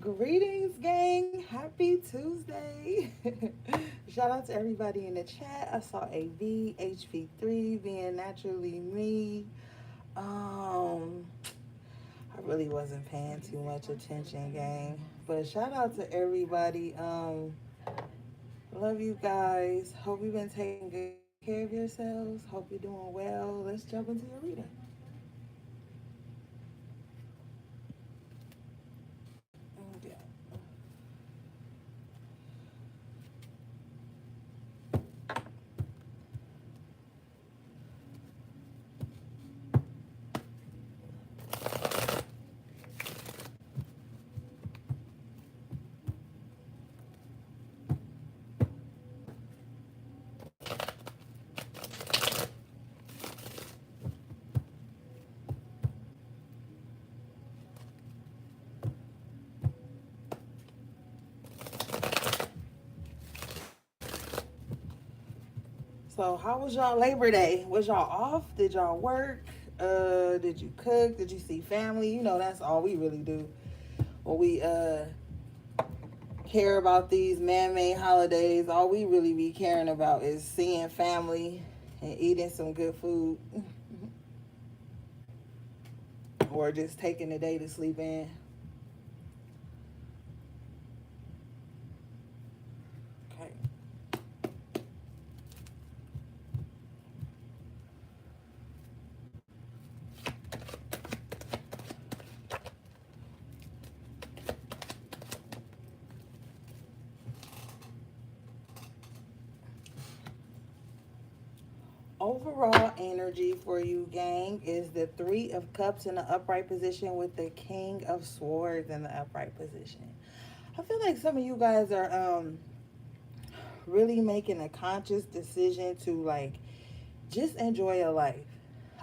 Greetings, gang. Happy Tuesday. Shout out to everybody in the chat. I saw a VHV3 being naturally me. Um, I really wasn't paying too much attention, gang. But shout out to everybody. Love you guys. Hope you've been taking good care of yourselves. Hope you're doing well. Let's jump into your reading. Okay. So how was y'all Labor Day? Was y'all off? Did y'all work? Did you cook? Did you see family? You know, that's all we really do. When we care about these man-made holidays, all we really be caring about is seeing family and eating some good food, or just taking the day to sleep in. Okay. Overall energy for you, gang, is the Three of Cups in the upright position with the King of Swords in the upright position. I feel like some of you guys are really making a conscious decision to like just enjoy your life.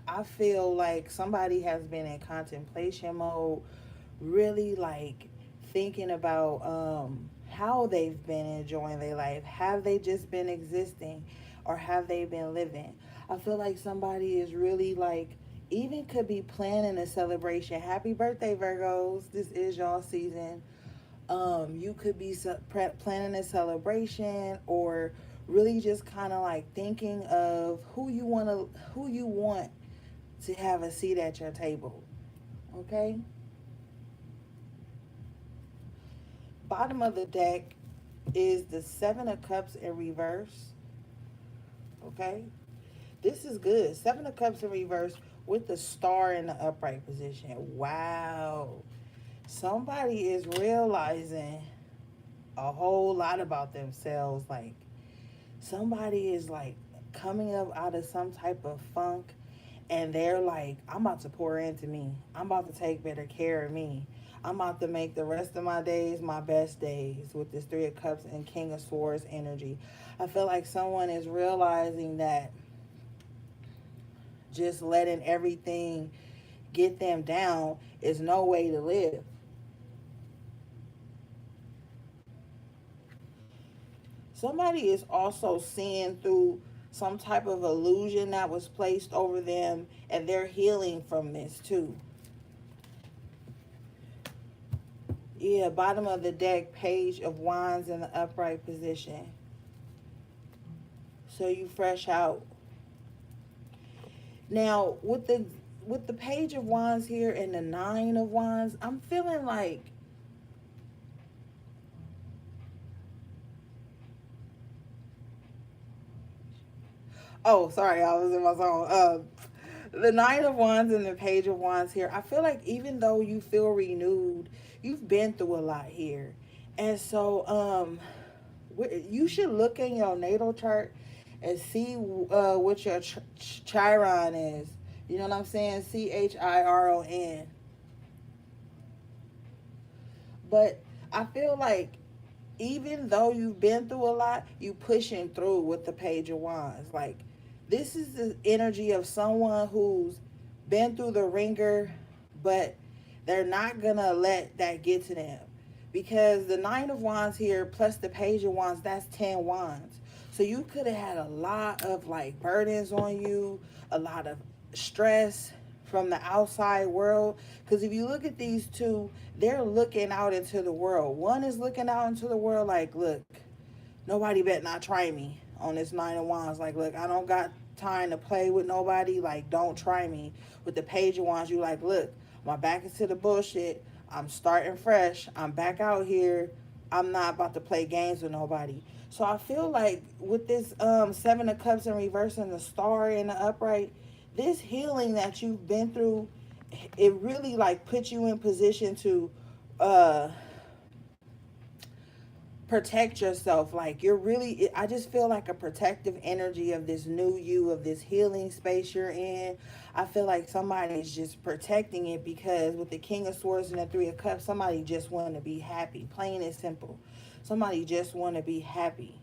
I feel like somebody has been in contemplation mode, really like thinking about how they've been enjoying their life. Have they just been existing, or have they been living? I feel like somebody is really like, even could be planning a celebration. Happy birthday, Virgos. This is y'all season. You could be planning a celebration, or really just kind of like thinking of who you want to have a seat at your table. Okay. Bottom of the deck is the Seven of Cups in reverse. Okay. This is good. Seven of Cups in reverse with the star in the upright position. Wow. Somebody is realizing a whole lot about themselves. Like, somebody is like coming up out of some type of funk, and they're like, I'm about to pour into me. I'm about to take better care of me. I'm about to make the rest of my days my best days with this Three of Cups and King of Swords energy. I feel like someone is realizing that just letting everything get them down is no way to live. Somebody is also seeing through some type of illusion that was placed over them, and they're healing from this too. Yeah, bottom of the deck, Page of Wands in the upright position. So you fresh out. Now with the Page of Wands here and the Nine of Wands, I'm feeling like oh, sorry, I was in my zone. The Nine of Wands and the Page of Wands here, I feel like even though you feel renewed, you've been through a lot here. And so you should look in your natal chart and see what your Chiron is. You know what I'm saying? Chiron. But I feel like even though you've been through a lot, you pushing through with the Page of Wands. Like, this is the energy of someone who's been through the ringer, but they're not gonna let that get to them, because the Nine of Wands here plus the Page of Wands, that's 10 wands. So you could have had a lot of like burdens on you, a lot of stress, from the outside world. Because if you look at these two, they're looking out into the world. One is looking out into the world like, look, nobody better not try me on this Nine of Wands. Like, look, I don't got time to play with nobody. Like, don't try me. With the Page of Wands, you like, look, my back is to the bullshit. I'm starting fresh. I'm back out here. I'm not about to play games with nobody. So I feel like with this Seven of Cups in reverse and the Star in the upright, this healing that you've been through, it really like puts you in position to uh protect yourself. Like, you're really, I just feel like a protective energy of this new you, of this healing space you're in. I feel like somebody's just protecting it, because with the King of Swords and the Three of Cups, somebody just want to be happy, plain and simple. Somebody just want to be happy.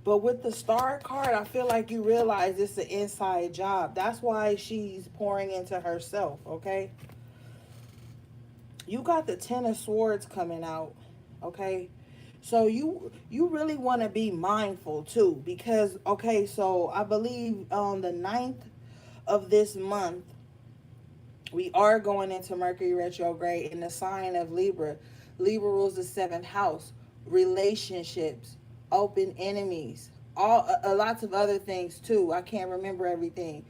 But with the Star card, I feel like you realize it's an inside job. That's why she's pouring into herself, okay? You got the Ten of Swords coming out, okay? So you really want to be mindful too, because, okay, so I believe on the 9th of this month, we are going into Mercury retrograde in the sign of Libra. Libra rules the 7th house, relationships, open enemies, all lots of other things too. I can't remember everything.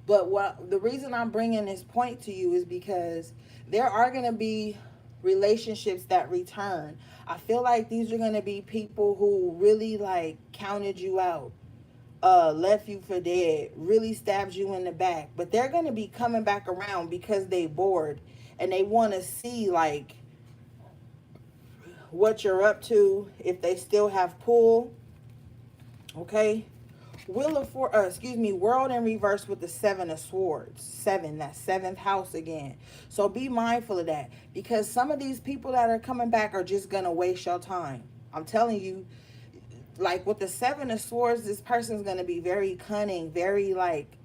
But what the reason I'm bringing this point to you is because there are going to be relationships that return. I feel like these are going to be people who really like counted you out, left you for dead, really stabbed you in the back, but they're going to be coming back around because they bored and they want to see like what you're up to, if they still have pull. Okay, World in reverse with the Seven of Swords. Seven, that 7th house again. So be mindful of that, because some of these people that are coming back are just gonna waste your time. I'm telling you, like with the Seven of Swords, this person's gonna be very cunning, very like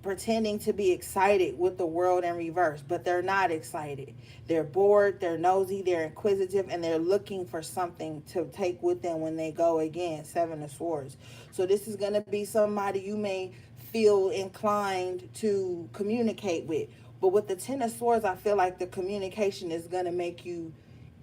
pretending to be excited with the World in reverse, but they're not excited. They're bored, they're nosy, they're inquisitive, and they're looking for something to take with them when they go again. Seven of Swords. So this is going to be somebody you may feel inclined to communicate with. But with the Ten of Swords, I feel like the communication is going to make you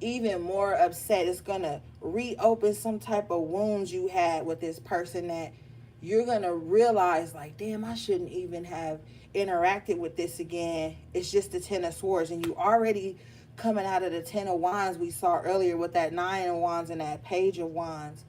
even more upset. It's going to reopen some type of wounds you had with this person that you're going to realize like, damn, I shouldn't even have interacted with this again. It's just the Ten of Swords, and you already coming out of the Ten of Wands we saw earlier with that Nine of Wands and that Page of Wands.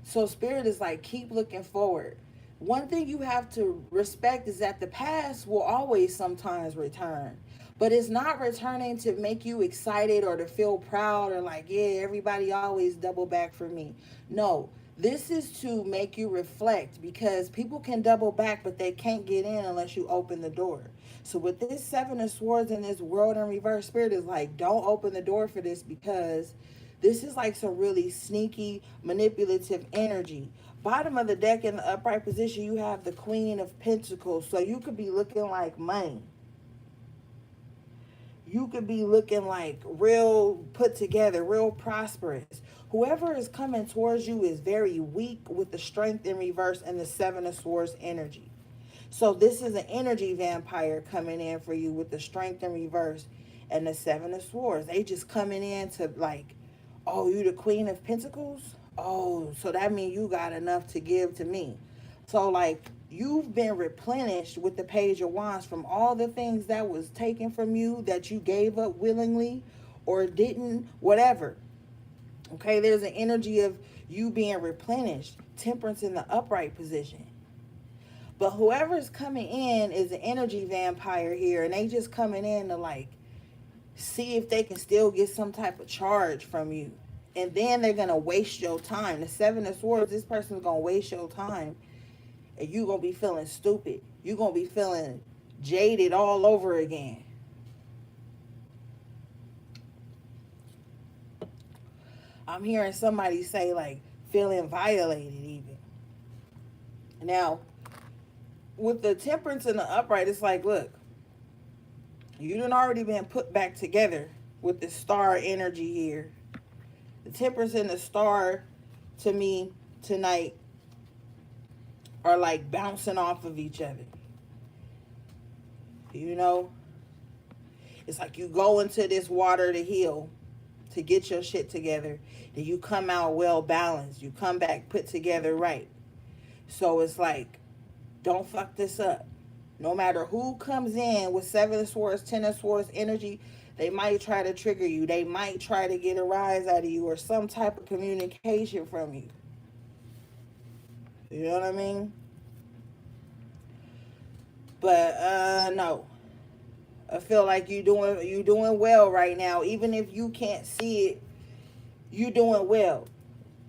So Spirit is like, keep looking forward. One thing you have to respect is that the past will always sometimes return, but it's not returning to make you excited or to feel proud or like, yeah, everybody always double back for me. No, this is to make you reflect, because people can double back, but they can't get in unless you open the door. So with this Seven of Swords and this World in reverse, Spirit is like, don't open the door for this, because this is like some really sneaky, manipulative energy. Bottom of the deck in the upright position, you have the Queen of Pentacles. So you could be looking like money. You could be looking like real put together, real prosperous. Whoever is coming towards you is very weak with the Strength in reverse and the Seven of Swords energy. So this is an energy vampire coming in for you with the Strength in reverse and the Seven of Swords. They just coming in to like, oh, you the Queen of Pentacles? Oh, so that means you got enough to give to me. So like, you've been replenished with the Page of Wands from all the things that was taken from you, that you gave up willingly or didn't, whatever. Okay, there's an energy of you being replenished. Temperance in the upright position. But whoever's coming in is an energy vampire here, and they just coming in to like see if they can still get some type of charge from you. And then they're going to waste your time. The Seven of Swords, this person's going to waste your time. And you're going to be feeling stupid. You're going to be feeling jaded all over again. I'm hearing somebody say like feeling violated even. Now, with the temperance and the upright, it's like, look, you done already been put back together with the star energy here. The temperance and the star, to me, tonight, are like bouncing off of each other. You know? It's like you go into this water to heal, to get your shit together. Then you come out well balanced. You come back put together right. So it's like, don't fuck this up. No matter who comes in with 7 of Swords, 10 of Swords energy, they might try to trigger you. They might try to get a rise out of you or some type of communication from you. You know what I mean? But no. I feel like you doing well right now. Even if you can't see it, you doing well.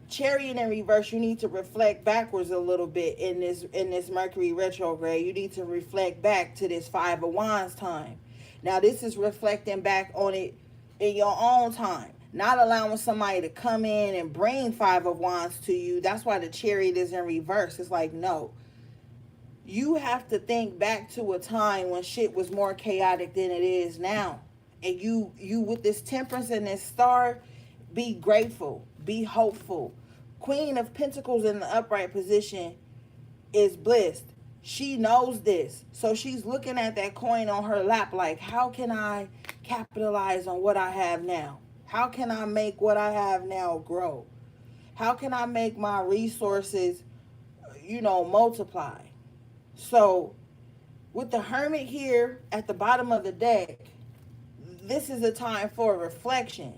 Chariot in reverse, you need to reflect backwards a little bit in this Mercury retrograde. You need to reflect back to this 5 of Wands time. Now this is reflecting back on it in your own time, not allowing somebody to come in and bring 5 of Wands to you. That's why the Chariot is in reverse. It's like, no, you have to think back to a time when shit was more chaotic than it is now. And you with this temperance and this star, be grateful, be hopeful. Queen of Pentacles in the upright position is blissed. She knows this. So she's looking at that coin on her lap like, how can I capitalize on what I have now? How can I make what I have now grow? How can I make my resources, multiply? So with the Hermit here at the bottom of the deck, this is a time for reflection.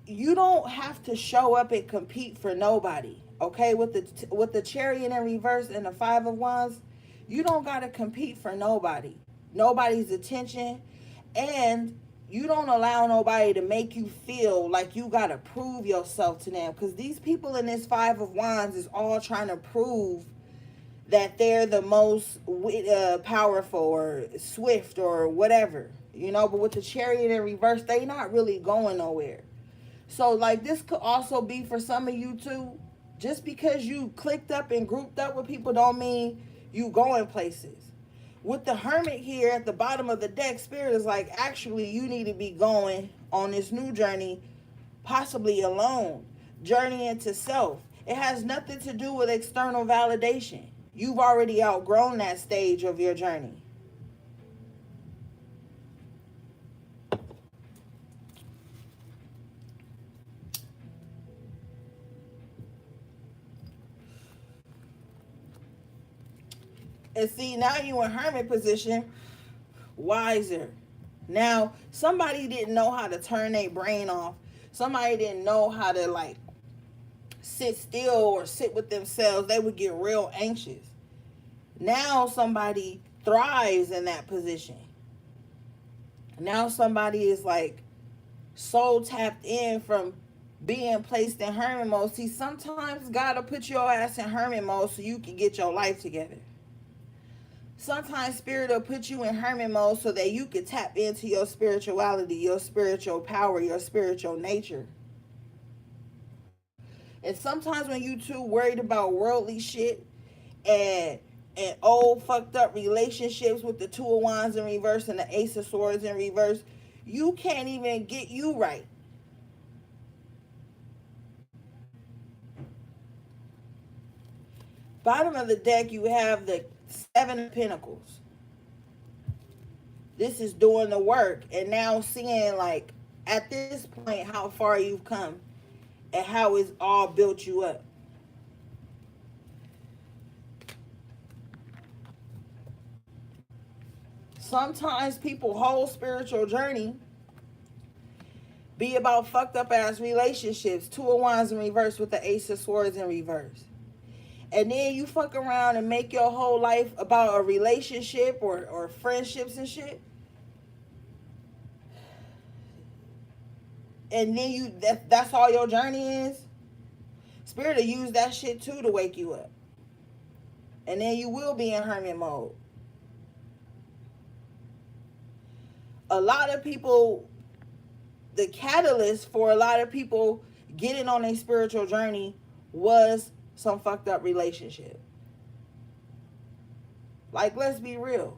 You don't have to show up and compete for nobody. Okay, with the Chariot in reverse and the 5 of Wands, you don't gotta compete for nobody, nobody's attention, and you don't allow nobody to make you feel like you gotta prove yourself to them. Because these people in this 5 of Wands is all trying to prove that they're the most powerful or swift or whatever, But with the Chariot in reverse, they not really going nowhere. So, like, this could also be for some of you, too. Just because you clicked up and grouped up with people don't mean you going places. With the Hermit here at the bottom of the deck, Spirit is like, actually, you need to be going on this new journey, possibly alone. Journey into self. It has nothing to do with external validation. You've already outgrown that stage of your journey. And see, now you in Hermit position, wiser. Now, somebody didn't know how to turn their brain off. Somebody didn't know how to, like, sit still or sit with themselves. They would get real anxious. Now somebody thrives in that position. Now somebody is, like, so tapped in from being placed in Hermit mode. See, sometimes God will put your ass in Hermit mode so you can get your life together. Sometimes Spirit will put you in Hermit mode so that you can tap into your spirituality, your spiritual power, your spiritual nature. And sometimes when you too worried about worldly shit and old fucked up relationships with the 2 of Wands in reverse and the Ace of Swords in reverse, you can't even get you right. Bottom of the deck, you have the 7 of Pentacles. This is doing the work and now seeing, like, at this point how far you've come and how it's all built you up. Sometimes people's whole spiritual journey be about fucked up ass relationships. 2 of Wands in reverse with the Ace of Swords in reverse. And then you fuck around and make your whole life about a relationship or friendships and shit. And then that's all your journey is. Spirit will use that shit too to wake you up. And then you will be in Hermit mode. A lot of people, the catalyst for a lot of people getting on a spiritual journey was some fucked up relationship. Like, let's be real.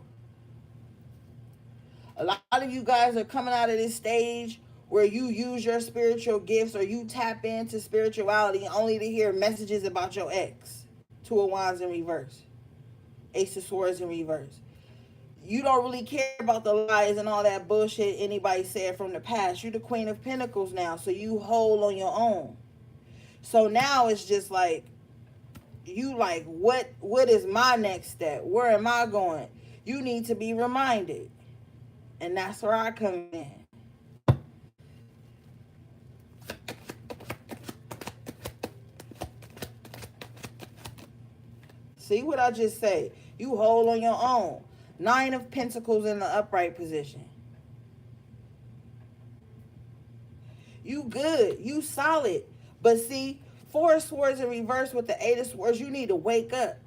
A lot of you guys are coming out of this stage where you use your spiritual gifts or you tap into spirituality only to hear messages about your ex. Two of Wands in reverse. Ace of Swords in reverse. You don't really care about the lies and all that bullshit anybody said from the past. You're the Queen of Pentacles now, so you hold on your own. So now it's just like, you like, what is my next step? Where am I going? You need to be reminded. And that's where I come in. See what I just say? You hold on your own. 9 of Pentacles in the upright position. You good. You solid. But see, 4 of Swords in reverse with the 8 of Swords, you need to wake up.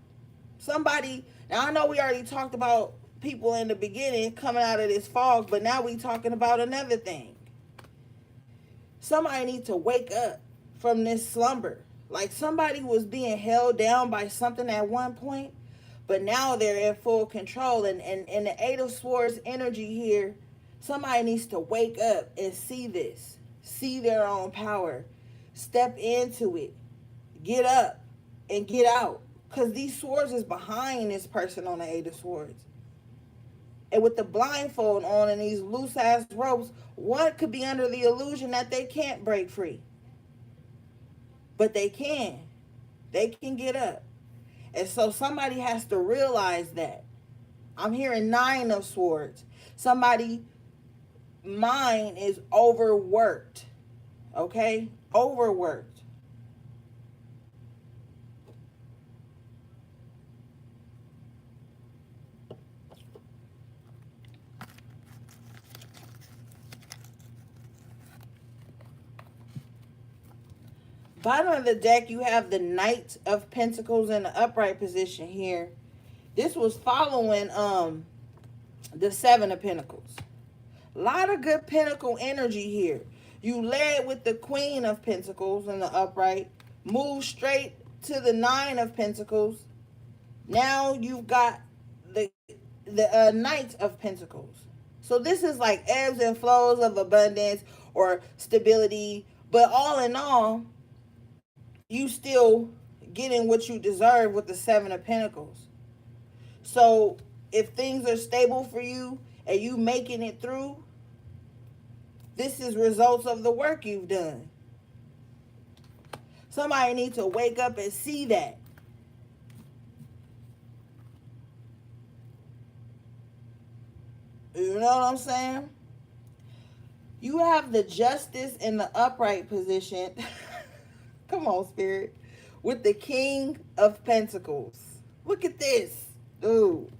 Somebody, now I know we already talked about people in the beginning coming out of this fog, but now we talking about another thing. Somebody needs to wake up from this slumber. Like somebody was being held down by something at one point, but now they're in full control. And the 8 of Swords energy here, somebody needs to wake up and see this. See their own power. Step into it. Get up and get out. Because these swords is behind this person on the 8 of Swords. And with the blindfold on and these loose-ass ropes, one could be under the illusion that they can't break free. But they can. They can get up. And so somebody has to realize that. I'm hearing 9 of Swords. Somebody's mind is overworked. Okay? Overworked. Bottom of the deck, you have the Knight of Pentacles in the upright position here. This was following the 7 of Pentacles. A lot of good Pentacle energy here. You led with the Queen of Pentacles in the upright. Move straight to the 9 of Pentacles. Now you've got the Knight of Pentacles. So this is like ebbs and flows of abundance or stability. But all in all, you still getting what you deserve with the 7 of Pentacles. So if things are stable for you and you making it through, this is results of the work you've done. Somebody needs to wake up and see that. You know what I'm saying? You have the Justice in the upright position. Come on, Spirit. With the King of Pentacles. Look at this. Dude.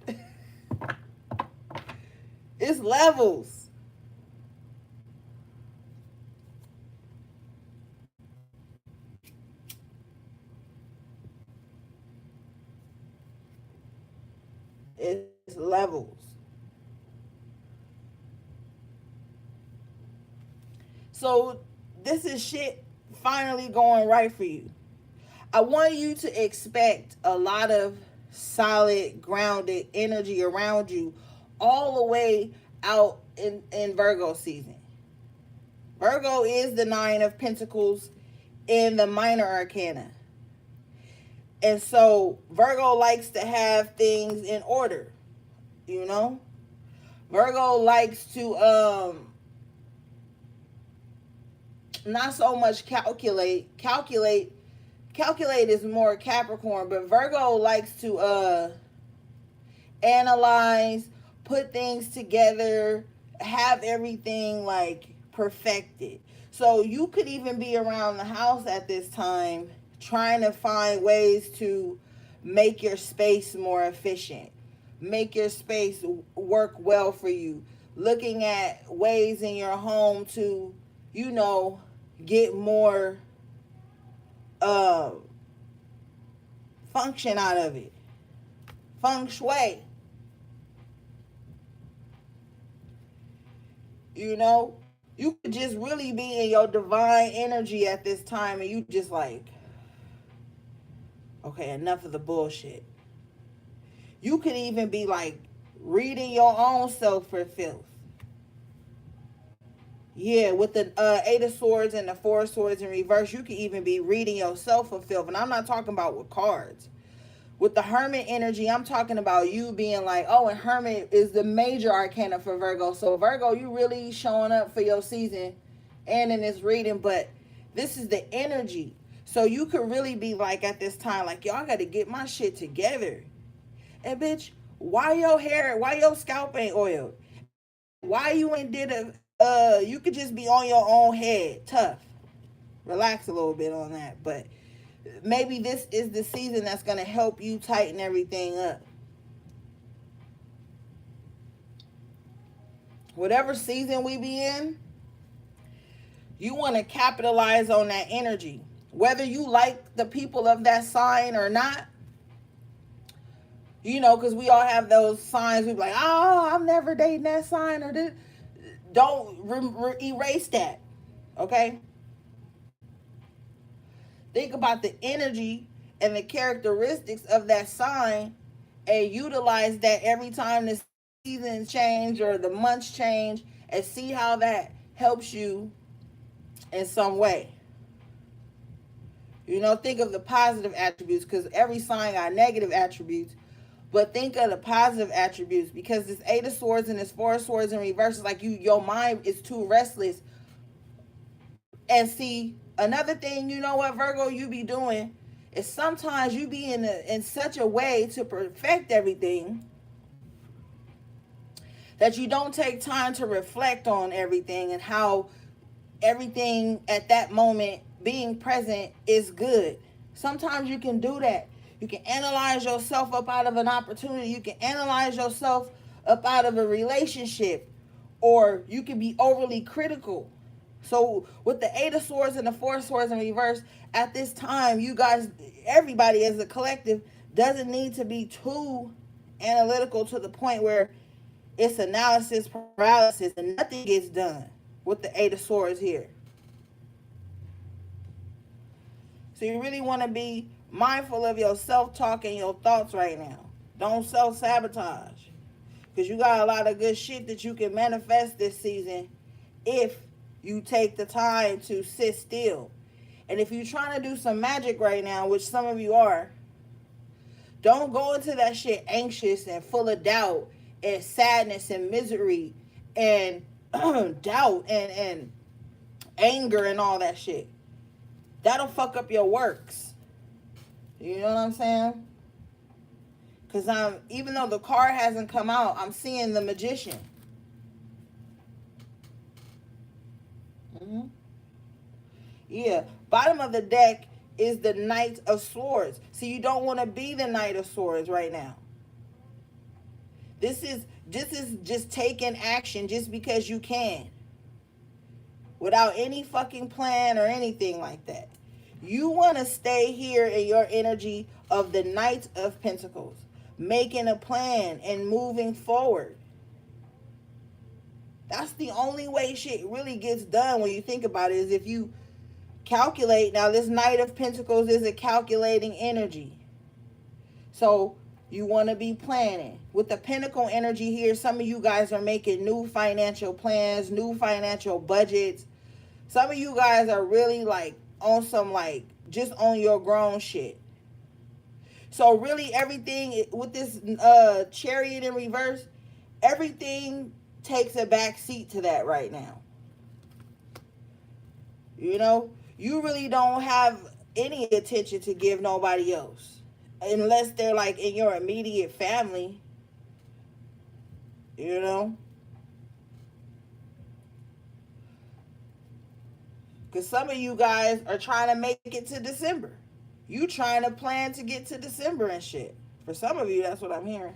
It's levels. It's levels. So this is shit finally going right for you. I want you to expect a lot of solid, grounded energy around you all the way out in Virgo season. Virgo is the 9 of Pentacles in the minor arcana. And so Virgo likes to have things in order, you know? Virgo likes to not so much calculate. Calculate is more Capricorn, but Virgo likes to analyze, put things together, have everything like perfected. So you could even be around the house at this time trying to find ways to make your space more efficient, make your space work well for you, looking at ways in your home to, you know, get more function out of it. Feng shui. You know, you could just really be in your divine energy at this time and you just like, okay, enough of the bullshit. You could even be like reading your own self for filth. Yeah, with the Eight of Swords and the Four of Swords in reverse, you could even be reading yourself for filth. And I'm not talking about with cards. With the Hermit energy, I'm talking about you being like, oh, and Hermit is the major arcana for Virgo. So Virgo, you really showing up for your season and in this reading, but this is the energy. So you could really be like at this time, like, y'all got to get my shit together. And bitch, why your scalp ain't oiled? Why you ain't did you could just be on your own head. Tough. Relax a little bit on that. But maybe this is the season that's going to help you tighten everything up. Whatever season we be in, you want to capitalize on that energy. Whether you like the people of that sign or not, you know, because we all have those signs. We be like, oh, I'm never dating that sign or this. Don't erase that, okay? Think about the energy and the characteristics of that sign and utilize that every time the seasons change or the months change, and see how that helps you in some way. You know, think of the positive attributes, because every sign got negative attributes. But think of the positive attributes, because this Eight of Swords and this Four of Swords in reverse is like your mind is too restless. And see, another thing, you know what, Virgo, you be doing is sometimes you be in such a way to perfect everything that you don't take time to reflect on everything and how everything at that moment being present is good. Sometimes you can do that. You can analyze yourself up out of an opportunity. You can analyze yourself up out of a relationship, or you can be overly critical. So with the Eight of Swords and the Four of Swords in reverse, at this time, you guys, everybody as a collective, doesn't need to be too analytical to the point where it's analysis paralysis and nothing gets done with the Eight of Swords here. So you really want to be mindful of your self-talk and your thoughts right now. Don't self-sabotage, because you got a lot of good shit that you can manifest this season if you take the time to sit still. And if you're trying to do some magic right now, which some of you are, don't go into that shit anxious and full of doubt and sadness and misery and doubt and anger and all that shit. That'll fuck up your works. You know what I'm saying? Because even though the card hasn't come out, I'm seeing the Magician. Mm-hmm. Yeah. Bottom of the deck is the Knight of Swords. So you don't want to be the Knight of Swords right now. This is just taking action just because you can, without any fucking plan or anything like that. You want to stay here in your energy of the Knight of Pentacles, making a plan and moving forward. That's the only way shit really gets done when you think about it, is if you calculate. Now, this Knight of Pentacles is a calculating energy. So you want to be planning. With the Pentacle energy here, some of you guys are making new financial plans, new financial budgets. Some of you guys are really like on some like just on your grown shit. So really everything with this Chariot in reverse, everything takes a back seat to that right now. You know, you really don't have any attention to give nobody else, unless they're like in your immediate family, you know. Because some of you guys are trying to make it to December. You trying to plan to get to December and shit. For some of you, that's what I'm hearing.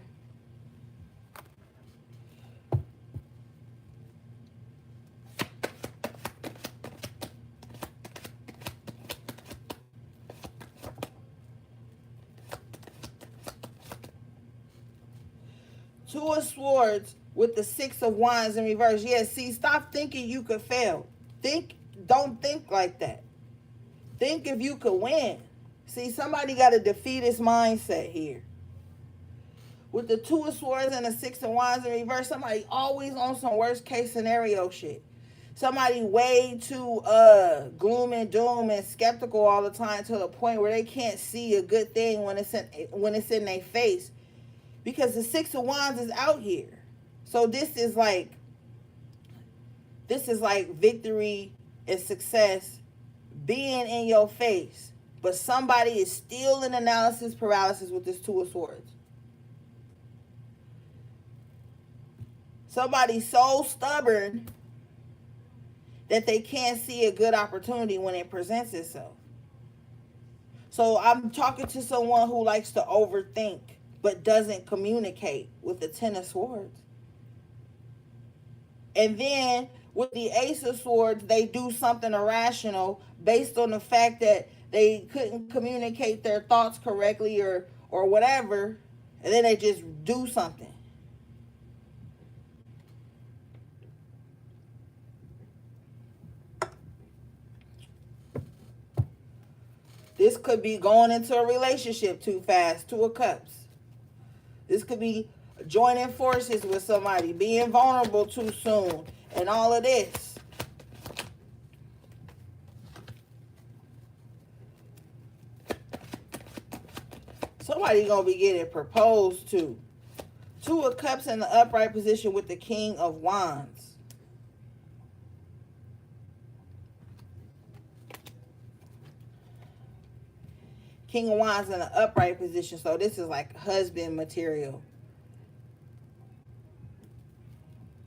Two of Swords with the Six of Wands in reverse. Yeah, see, stop thinking you could fail. Don't think like that. Think if you could win. See, somebody got a defeatist mindset here. With the Two of Swords and the Six of Wands in reverse, somebody always on some worst case scenario shit. Somebody way too gloom and doom and skeptical all the time to the point where they can't see a good thing when it's in their face, because the Six of Wands is out here. So this is like victory and success being in your face, but somebody is still in analysis paralysis with this Two of Swords. Somebody's so stubborn that they can't see a good opportunity when it presents itself. So I'm talking to someone who likes to overthink but doesn't communicate with the Ten of Swords. And then with the Ace of Swords, they do something irrational based on the fact that they couldn't communicate their thoughts correctly or whatever, and then they just do something. This could be going into a relationship too fast, Two of Cups. This could be joining forces with somebody, being vulnerable too soon, and all of this. Somebody gonna be getting proposed to. Two of Cups in the upright position with the King of Wands. King of Wands in an upright position. So this is like husband material.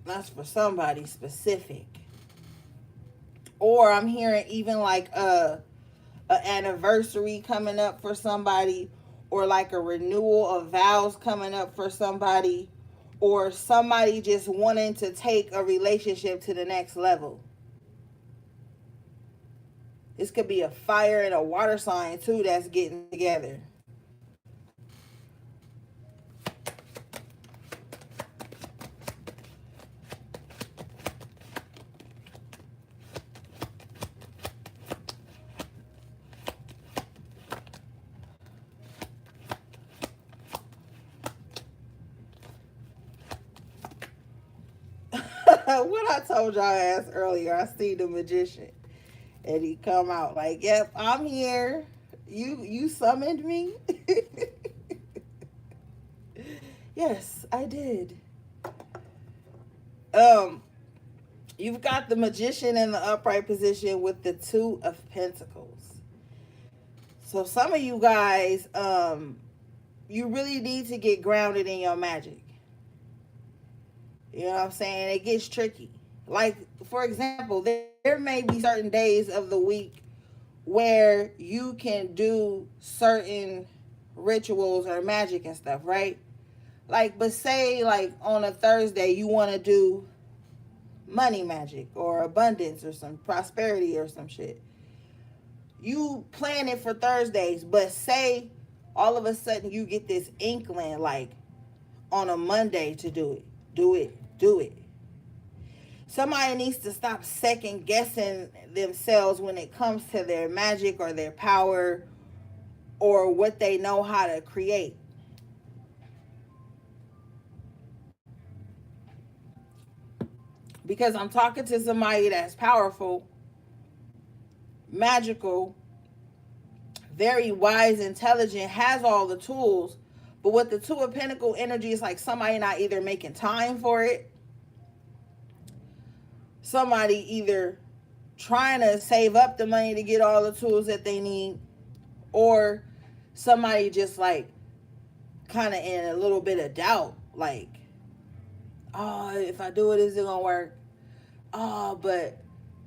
That's for somebody specific. Or I'm hearing even like a anniversary coming up for somebody, or like a renewal of vows coming up for somebody, or somebody just wanting to take a relationship to the next level. This could be a fire and a water sign too that's getting together. What I told y'all ass earlier, I see the magician. And he come out like, yep, I'm here. You summoned me? Yes, I did. You've got the magician in the upright position with the Two of Pentacles. So some of you guys, you really need to get grounded in your magic. You know what I'm saying? It gets tricky. Like, for example, there may be certain days of the week where you can do certain rituals or magic and stuff, right? Like, but say, like, on a Thursday, you want to do money magic or abundance or some prosperity or some shit. You plan it for Thursdays, but say all of a sudden you get this inkling, like, on a Monday to do it. Do it. Somebody needs to stop second guessing themselves when it comes to their magic or their power or what they know how to create. Because I'm talking to somebody that's powerful, magical, very wise, intelligent, has all the tools. But with the Two of Pentacles energy, it's like somebody not either making time for it, somebody either trying to save up the money to get all the tools that they need, or somebody just like kind of in a little bit of doubt, like, oh, if I do it, is it gonna work? Oh, but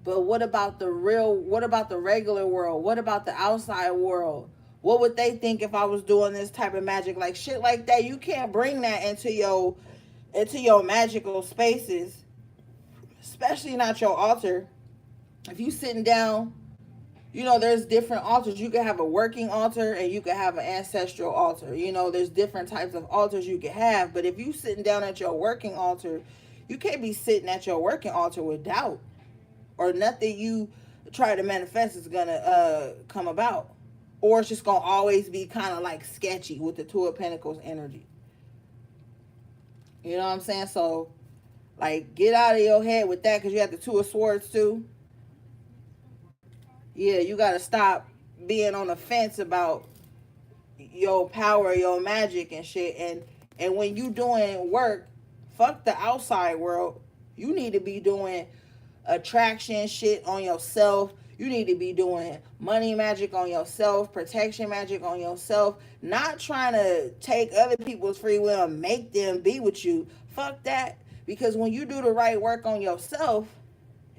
what about the regular world? What about the outside world? What would they think if I was doing this type of magic? Like shit like that. You can't bring that into your magical spaces, especially not your altar. If you sitting down, you know, there's different altars. You can have a working altar and you can have an ancestral altar. You know, there's different types of altars you can have. But if you sitting down at your working altar, you can't be sitting at your working altar with doubt, or nothing you try to manifest is gonna come about. Or it's just gonna always be kind of like sketchy with the Two of Pentacles energy. You know what I'm saying? So, like, get out of your head with that because you have the Two of Swords too. Yeah, you got to stop being on the fence about your power, your magic and shit. And when you doing work, fuck the outside world. You need to be doing attraction shit on yourself. You need to be doing money magic on yourself, protection magic on yourself, not trying to take other people's free will and make them be with you. Fuck that. Because when you do the right work on yourself,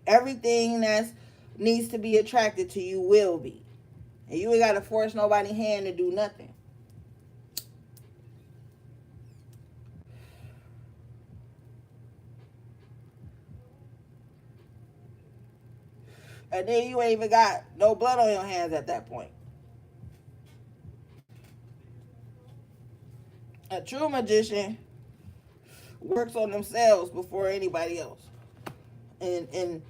everything that needs to be attracted to you will be. And you ain't got to force nobody's hand to do nothing. And then you ain't even got no blood on your hands at that point. A true magician works on themselves before anybody else. And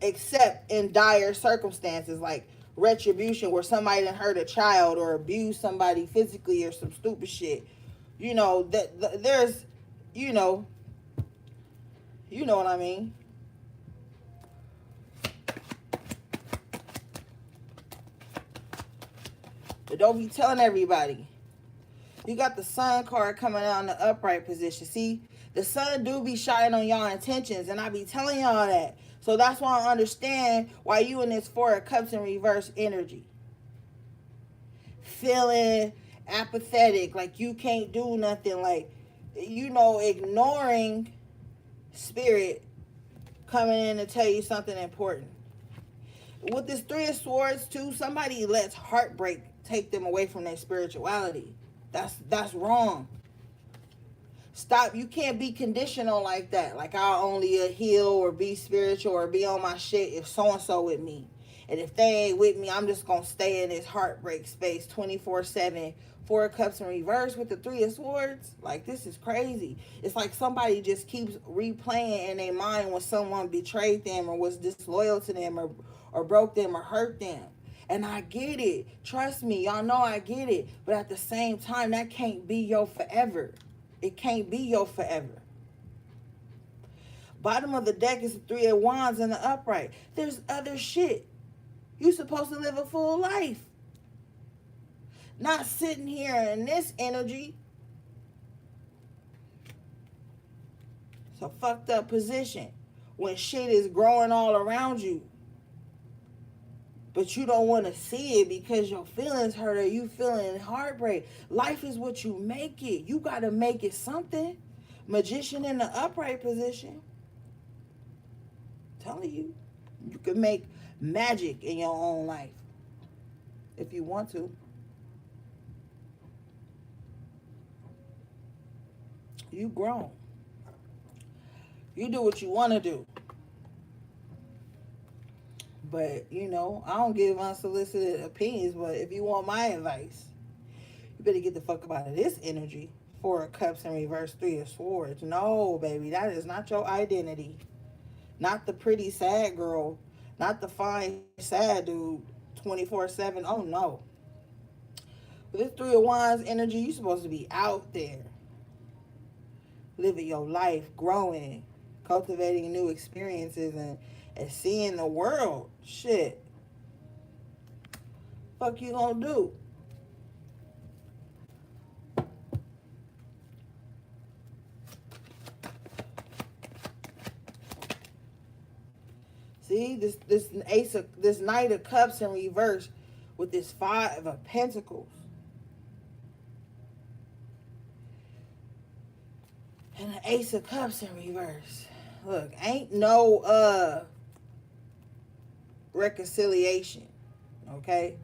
except in dire circumstances like retribution where somebody done hurt a child or abused somebody physically or some stupid shit. You know, there's, you know, you know what I mean. But don't be telling everybody. You got the sun card coming out in the upright position. See, the sun do be shining on y'all intentions, and I be telling y'all that. So that's why I understand why you in this Four of Cups in reverse energy. Feeling apathetic, like you can't do nothing, like, you know, ignoring spirit coming in to tell you something important. With this Three of Swords too, somebody lets heartbreak take them away from their spirituality. That's wrong. Stop. You can't be conditional like that. Like, I'll only heal or be spiritual or be on my shit if so-and-so with me. And if they ain't with me, I'm just going to stay in this heartbreak space 24/7. Four of Cups in reverse with the Three of Swords. Like, this is crazy. It's like somebody just keeps replaying in their mind when someone betrayed them or was disloyal to them or broke them or hurt them. And I get it. Trust me. Y'all know I get it. But at the same time, that can't be your forever. It can't be your forever. Bottom of the deck is the Three of Wands in the upright. There's other shit. You're supposed to live a full life. Not sitting here in this energy. It's a fucked up position when shit is growing all around you. But you don't want to see it because your feelings hurt or you feeling heartbreak. Life is what you make it. You got to make it something. Magician in the upright position. I'm telling you, you can make magic in your own life if you want to. You grown. You do what you want to do. But, you know, I don't give unsolicited opinions, but if you want my advice, you better get the fuck up out of this energy. Four of Cups in reverse, Three of Swords. No, baby, that is not your identity. Not the pretty sad girl. Not the fine sad dude 24/7. Oh, no. With this Three of Wands energy, you're supposed to be out there. Living your life, growing, cultivating new experiences, and seeing the world. Shit. Fuck you gonna do? See, this Knight of Cups in reverse with this Five of Pentacles. And the Ace of Cups in reverse. Look, ain't no reconciliation. Okay?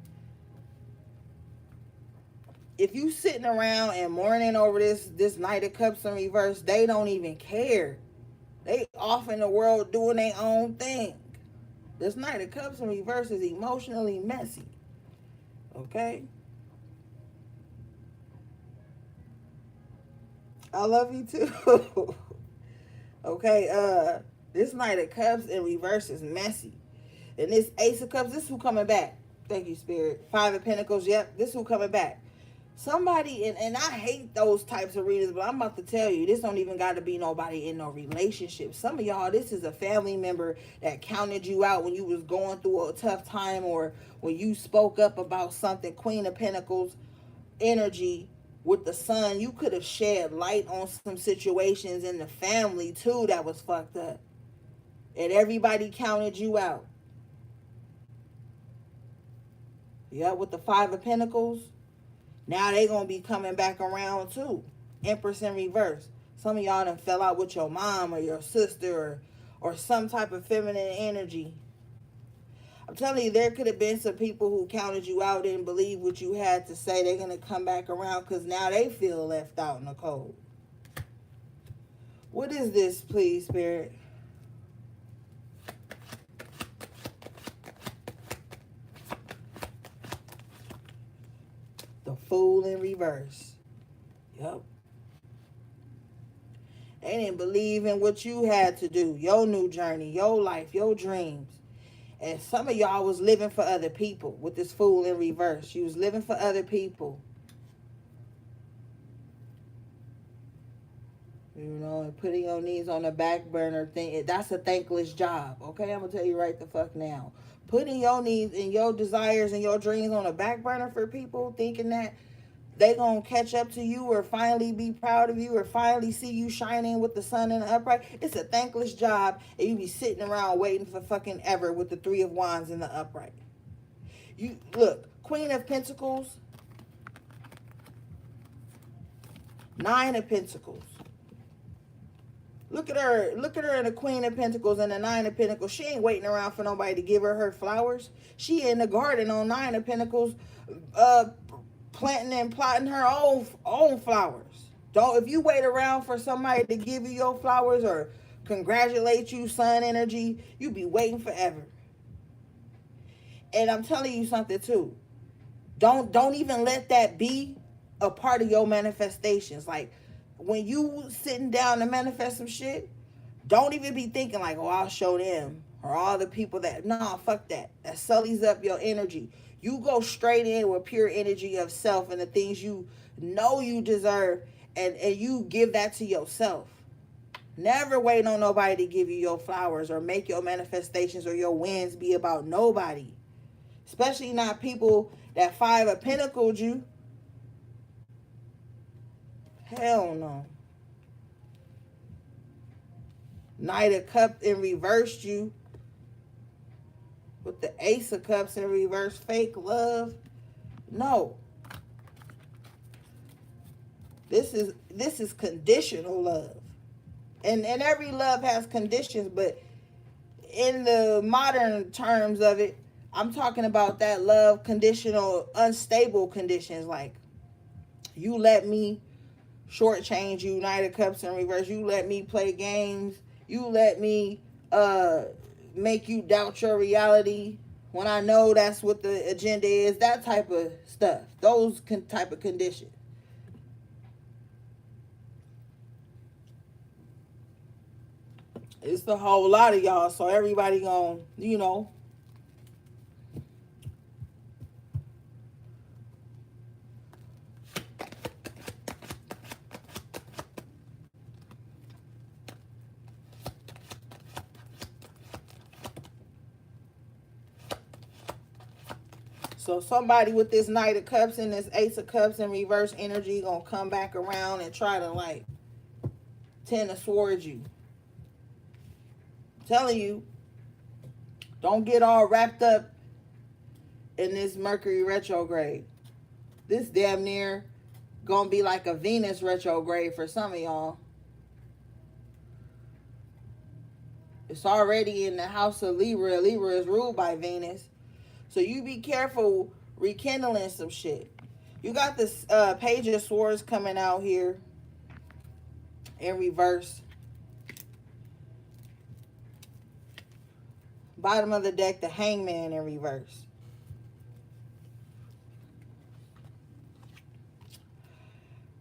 If you sitting around and mourning over this Knight of Cups in reverse, they don't even care. They off in the world doing their own thing. This Knight of Cups in reverse is emotionally messy. Okay? I love you too. Okay, this Knight of Cups in reverse is messy. And this Ace of Cups, this who coming back. Thank you, Spirit. Five of Pentacles, yep, this who coming back. Somebody, and I hate those types of readers, but I'm about to tell you, this don't even got to be nobody in no relationship. Some of y'all, this is a family member that counted you out when you was going through a tough time, or when you spoke up about something. Queen of Pentacles energy with the sun. You could have shed light on some situations in the family too that was fucked up, and everybody counted you out. Yeah, with the Five of Pentacles. Now they gonna be coming back around too. Empress in reverse. Some of y'all done fell out with your mom or your sister, or some type of feminine energy. I'm telling you, there could have been some people who counted you out, didn't believe what you had to say. They're gonna come back around because now they feel left out in the cold. What is this, please, Spirit? The Fool in reverse. Yep. They didn't believe in what you had to do, your new journey, your life, your dreams. And some of y'all was living for other people with this Fool in reverse. You was living for other people. You know, and putting your knees on the back burner thing, that's a thankless job. Okay, I'm going to tell you right the fuck now. Putting your needs and your desires and your dreams on the back burner for people, thinking that they gonna catch up to you or finally be proud of you or finally see you shining with the sun in the upright. It's a thankless job, and you be sitting around waiting for fucking ever with the Three of Wands in the upright. You look, Queen of Pentacles, Nine of Pentacles. Look at her in the Queen of Pentacles and the Nine of Pentacles. She ain't waiting around for nobody to give her flowers. She in the garden on Nine of Pentacles, planting and plotting her own flowers. Don't, if you wait around for somebody to give you your flowers or congratulate you, sun energy, you be waiting forever. And I'm telling you something too. Don't even let that be a part of your manifestations. Like, when you sitting down to manifest some shit, don't even be thinking like, oh, I'll show them or all the people that, nah, fuck that. That sullies up your energy. You go straight in with pure energy of self and the things you know you deserve, and you give that to yourself. Never wait on nobody to give you your flowers or make your manifestations or your wins be about nobody. Especially not people that Five of Pentacles you. Hell no. Knight of Cups in reverse you. With the Ace of Cups in reverse, fake love. No. This is conditional love. And every love has conditions, but in the modern terms of it, I'm talking about that love conditional, unstable conditions. Like, you let me shortchange you, Knight of Cups in reverse. You let me play games. You let me make you doubt your reality when I know that's what the agenda is. That type of stuff. Those type of conditions. It's a whole lot of y'all, so everybody gonna, you know. So somebody with this Knight of Cups and this Ace of Cups in reverse energy gonna come back around and try to like tend to sword you. I'm telling you, don't get all wrapped up in this Mercury retrograde. This damn near gonna be like a Venus retrograde for some of y'all. It's already in the house of Libra. Libra is ruled by Venus. So you be careful rekindling some shit. You got this Page of Swords coming out here in reverse. Bottom of the deck, the Hangman in reverse.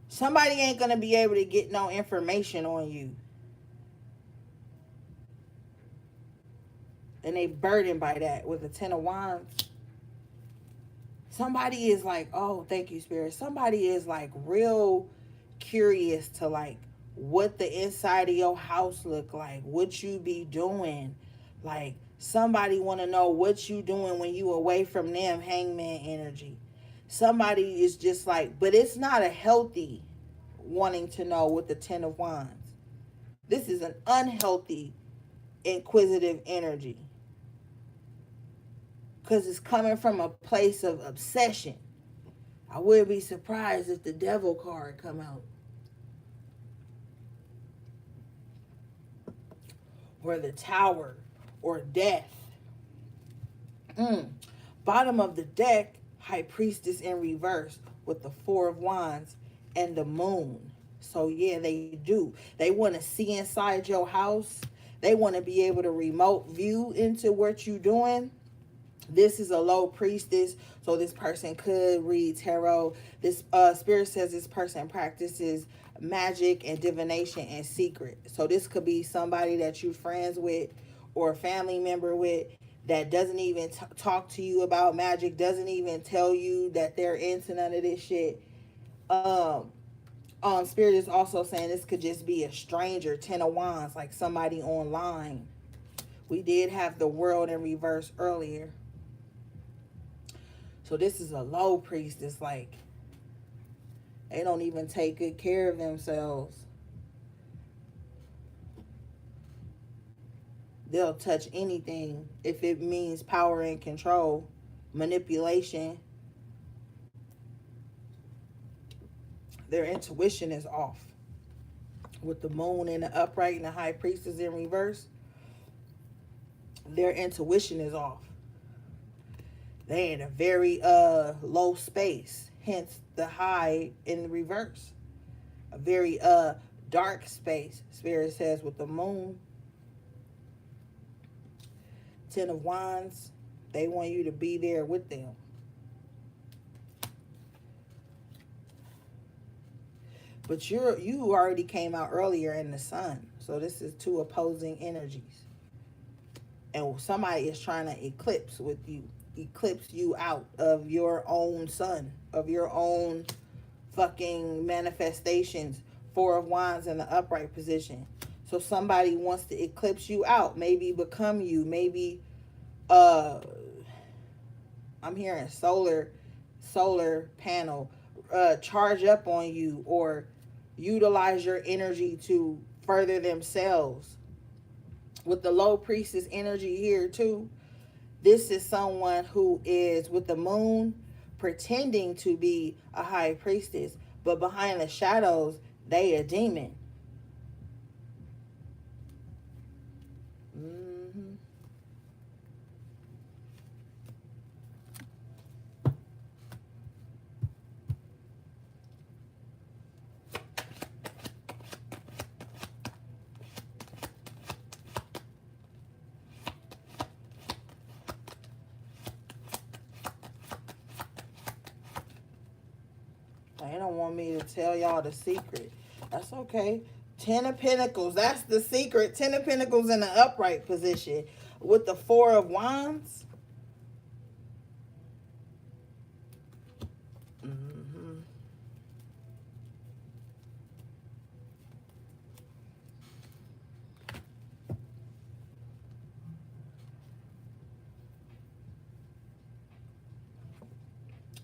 Somebody ain't going to be able to get no information on you. And they burdened by that with the Ten of Wands. Somebody is like, oh, thank you, Spirit. Somebody is like real curious to like what the inside of your house look like, what you be doing. Like somebody want to know what you doing when you away from them, hangman energy. Somebody is just like, but it's not a healthy wanting to know with the 10 of wands. This is an unhealthy inquisitive energy because it's coming from a place of obsession. I wouldn't be surprised if the devil card come out. Or the tower. Or death. Bottom of the deck, High Priestess in reverse with the 4 of Wands and the moon. So yeah, they do. They want to see inside your house. They want to be able to remote view into what you're doing. This is a low priestess, so this person could read tarot. This spirit says this person practices magic and divination in secret. So this could be somebody that you're friends with or a family member with that doesn't even talk to you about magic, doesn't even tell you that they're into none of this shit. Spirit is also saying this could just be a stranger, 10 of Wands, like somebody online. We did have the World in reverse earlier. So this is a low priestess, like they don't even take good care of themselves. They'll touch anything if it means power and control, manipulation. Their intuition is off. With the moon in the upright and the high priestess in reverse, their intuition is off. They're in a very low space, hence the high in the reverse. A very dark space, Spirit says, with the moon. 10 of Wands, they want you to be there with them. But you already came out earlier in the sun. So this is two opposing energies. And somebody is trying to eclipse you out of your own sun, of your own fucking manifestations. 4 of Wands in the upright position. So somebody wants to eclipse you out, maybe become you, maybe I'm hearing solar panel, charge up on you or utilize your energy to further themselves. With the low priestess energy here too, this is someone who is with the moon pretending to be a high priestess, but behind the shadows, they a demon. They don't want me to tell y'all the secret. That's okay. 10 of Pentacles. That's the secret. 10 of Pentacles in the upright position. With the 4 of Wands.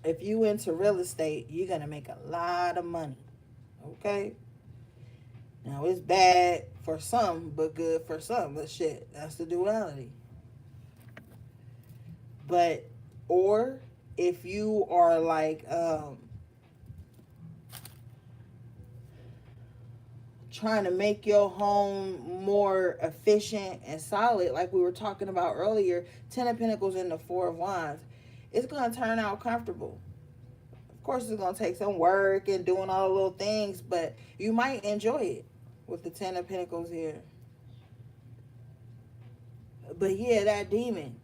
If you into real estate, you're going to make a lot of money. Okay? Now, it's bad for some, but good for some. But shit, that's the duality. But, or if you are like, trying to make your home more efficient and solid, like we were talking about earlier, 10 of Pentacles and the 4 of Wands, it's going to turn out comfortable. Of course, it's going to take some work and doing all the little things, but you might enjoy it with the 10 of Pentacles here. But yeah, that demon,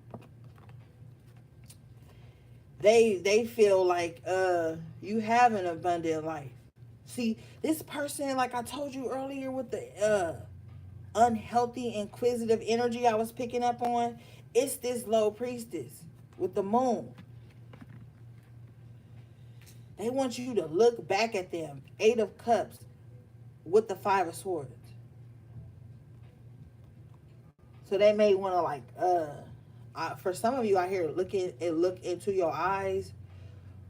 they feel like you have an abundant life. See, this person, like I told you earlier with the unhealthy, inquisitive energy I was picking up on, it's this low priestess with the moon. They want you to look back at them. 8 of Cups with the 5 of Swords. So they may want to like, for some of you out here, look into your eyes.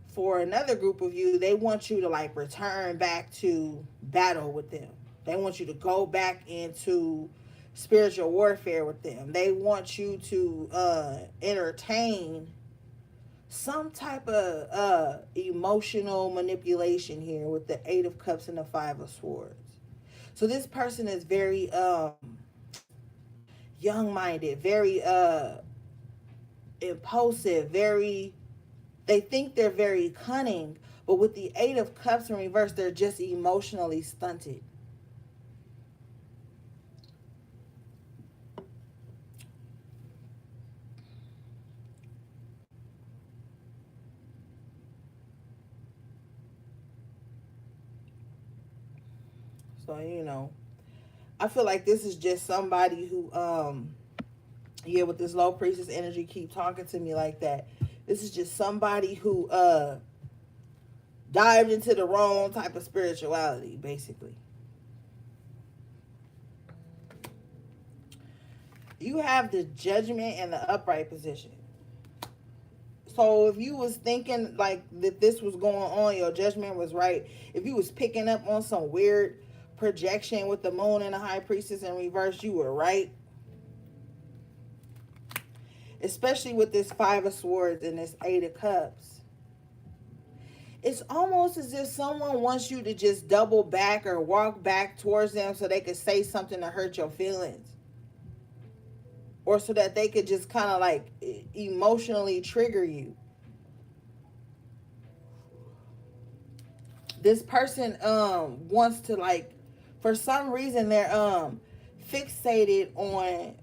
For another group of you, they want you to like return back to battle with them. They want you to go back into spiritual warfare with them. They want you to entertain some type of emotional manipulation here with the 8 of Cups and the 5 of Swords. So this person is very young-minded, very impulsive, they think they're very cunning, but with the 8 of Cups in reverse, they're just emotionally stunted. So, I feel like this is just somebody who, with this low priestess energy, keep talking to me like that. This is just somebody who dived into the wrong type of spirituality, basically. You have the Judgment and the upright position. So if you was thinking like that this was going on, your Judgment was right. If you was picking up on some weird projection with the Moon and the High Priestess in reverse, you were right. Especially with this 5 of Swords and this 8 of Cups. It's almost as if someone wants you to just double back or walk back towards them so they could say something to hurt your feelings. Or so that they could just kind of like emotionally trigger you. This person wants to like, for some reason they're fixated on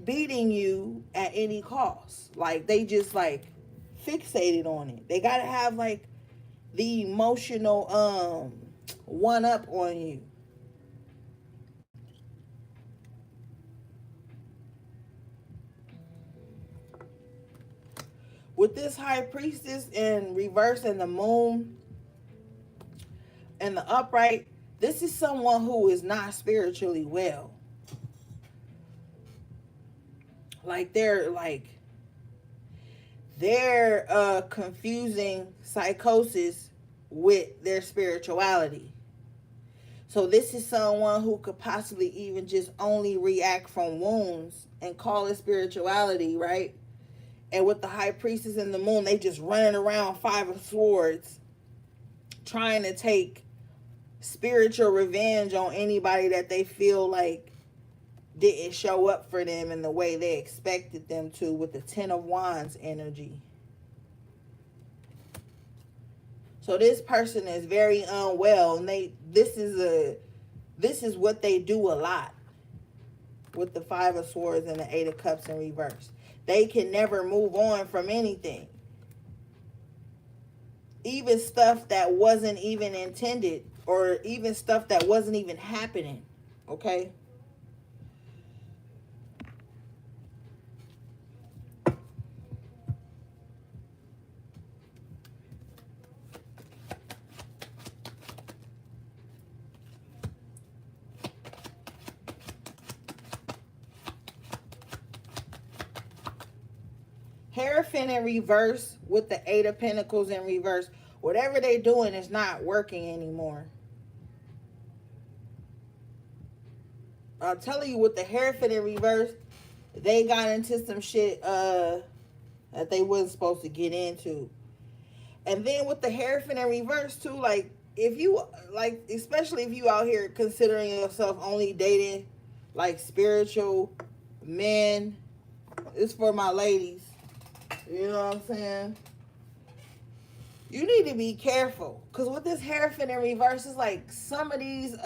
beating you at any cost. Like they just like fixated on it. They gotta have like the emotional one up on you. With this High Priestess in reverse and the Moon and the upright, this is someone who is not spiritually well. They're confusing psychosis with their spirituality. So this is someone who could possibly even just only react from wounds and call it spirituality, right? And with the High Priestess and the Moon, they just running around 5 of Swords trying to take spiritual revenge on anybody that they feel like didn't show up for them in the way they expected them to, with the 10 of Wands energy. So this person is very unwell, and this is what they do a lot with the 5 of Swords and the 8 of Cups in reverse. They can never move on from anything. Even stuff that wasn't even intended, or even stuff that wasn't even happening. Okay? Hierophant in reverse with the 8 of Pentacles in reverse. Whatever they're doing is not working anymore. I'm telling you, with the Hierophant in reverse, they got into some shit that they wasn't supposed to get into. And then with the Hierophant in reverse too, like if you like, especially if you out here considering yourself only dating like spiritual men, it's for my ladies. You know what I'm saying? You need to be careful, because with this Hierophant in reverse, it's like some of these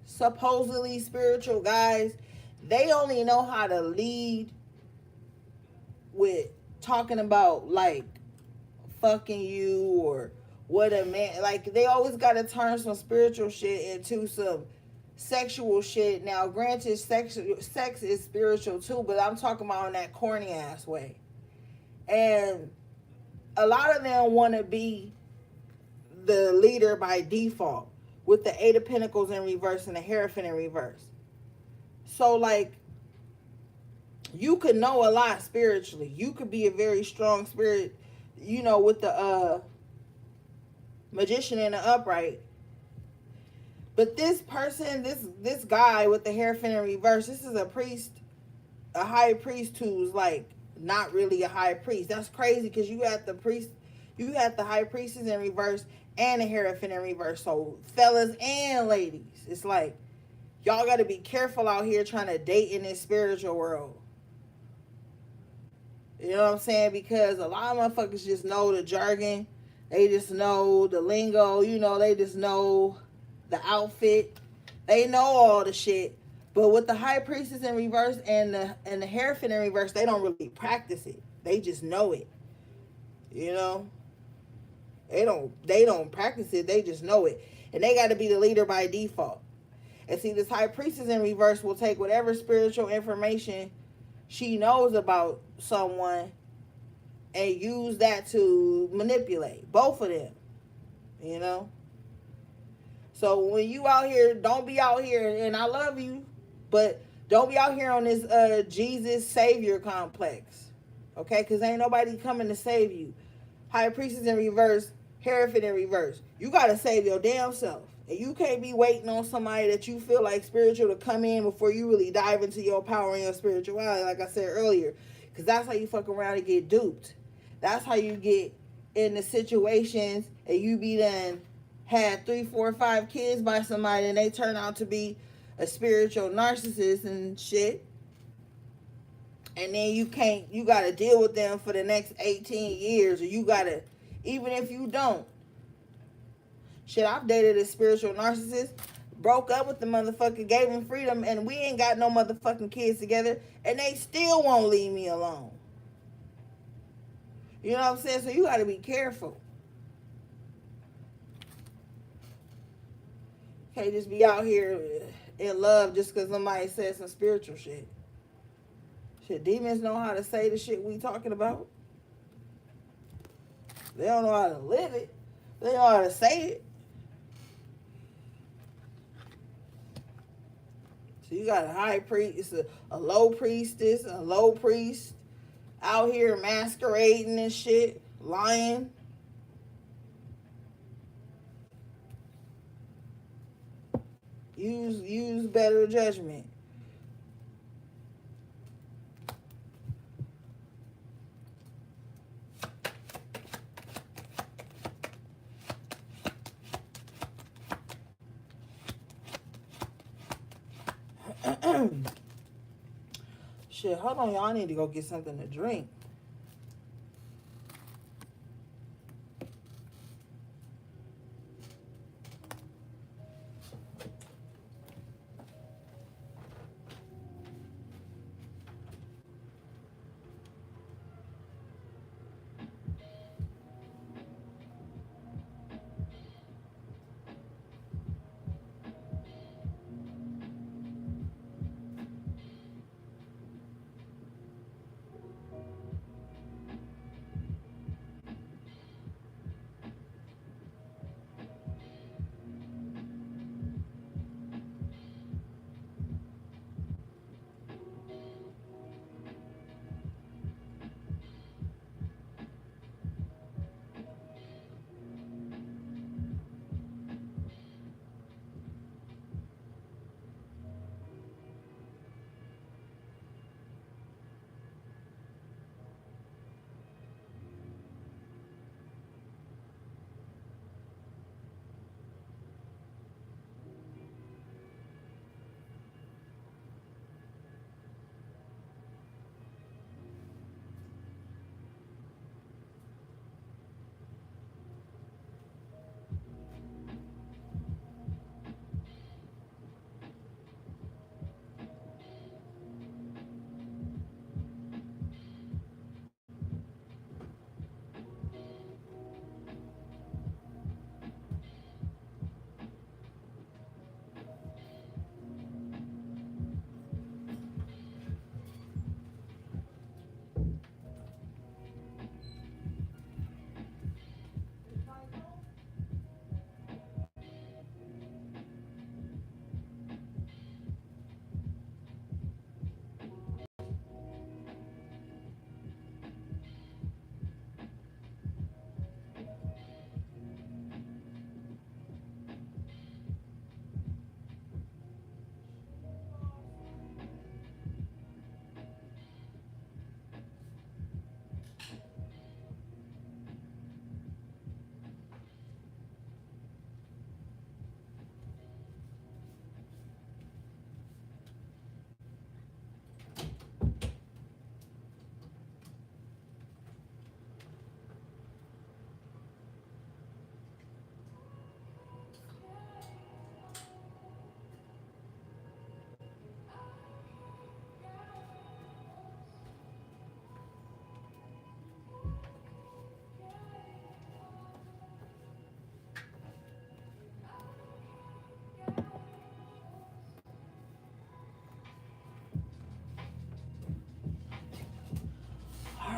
supposedly spiritual guys, they only know how to lead with talking about like fucking you or what a man, like they always got to turn some spiritual shit into some sexual shit. Now granted, sex is spiritual too, but I'm talking about in that corny ass way. And a lot of them want to be the leader by default with the Eight of Pentacles in reverse and the Hierophant in reverse. So, like, you could know a lot spiritually. You could be a very strong spirit, you know, with the Magician in the upright. But this person, this guy with the Hierophant in reverse, this is a priest, a high priest who's like not really a high priest. That's crazy because you got the priest, you got the high priestess in reverse and the Hierophant in reverse. So fellas and ladies, it's like y'all got to be careful out here trying to date in this spiritual world. You know what I'm saying? Because a lot of motherfuckers just know the jargon. They just know the lingo. You know, they just know the outfit. They know all the shit. But with the high priestess in reverse and the Hierophant in reverse, they don't really practice it. They just know it. You know? They don't practice it. They just know it. And they got to be the leader by default. And see, this high priestess in reverse will take whatever spiritual information she knows about someone and use that to manipulate both of them, you know. So when you out here, don't be out here, and I love you, but don't be out here on this Jesus Savior complex, okay? Because ain't nobody coming to save you. High priestess in reverse, Hierophant in reverse. You got to save your damn self. And you can't be waiting on somebody that you feel like spiritual to come in before you really dive into your power and your spirituality, like I said earlier. Because that's how you fuck around and get duped. That's how you get in the situations and you be done had 3, 4, 5 kids by somebody and they turn out to be a spiritual narcissist and shit. And then you got to deal with them for the next 18 years. Or you got to, even if you don't. Shit, I've dated a spiritual narcissist, broke up with the motherfucker, gave him freedom, and we ain't got no motherfucking kids together, and they still won't leave me alone. You know what I'm saying? So you got to be careful. Can't just be out here in love just because somebody said some spiritual shit. Shit, demons know how to say the shit we talking about. They don't know how to live it. They know how to say it. So you got a high priest, a low priestess, a low priest out here masquerading and shit, lying. Use better judgment. Shit, hold on, y'all. I need to go get something to drink.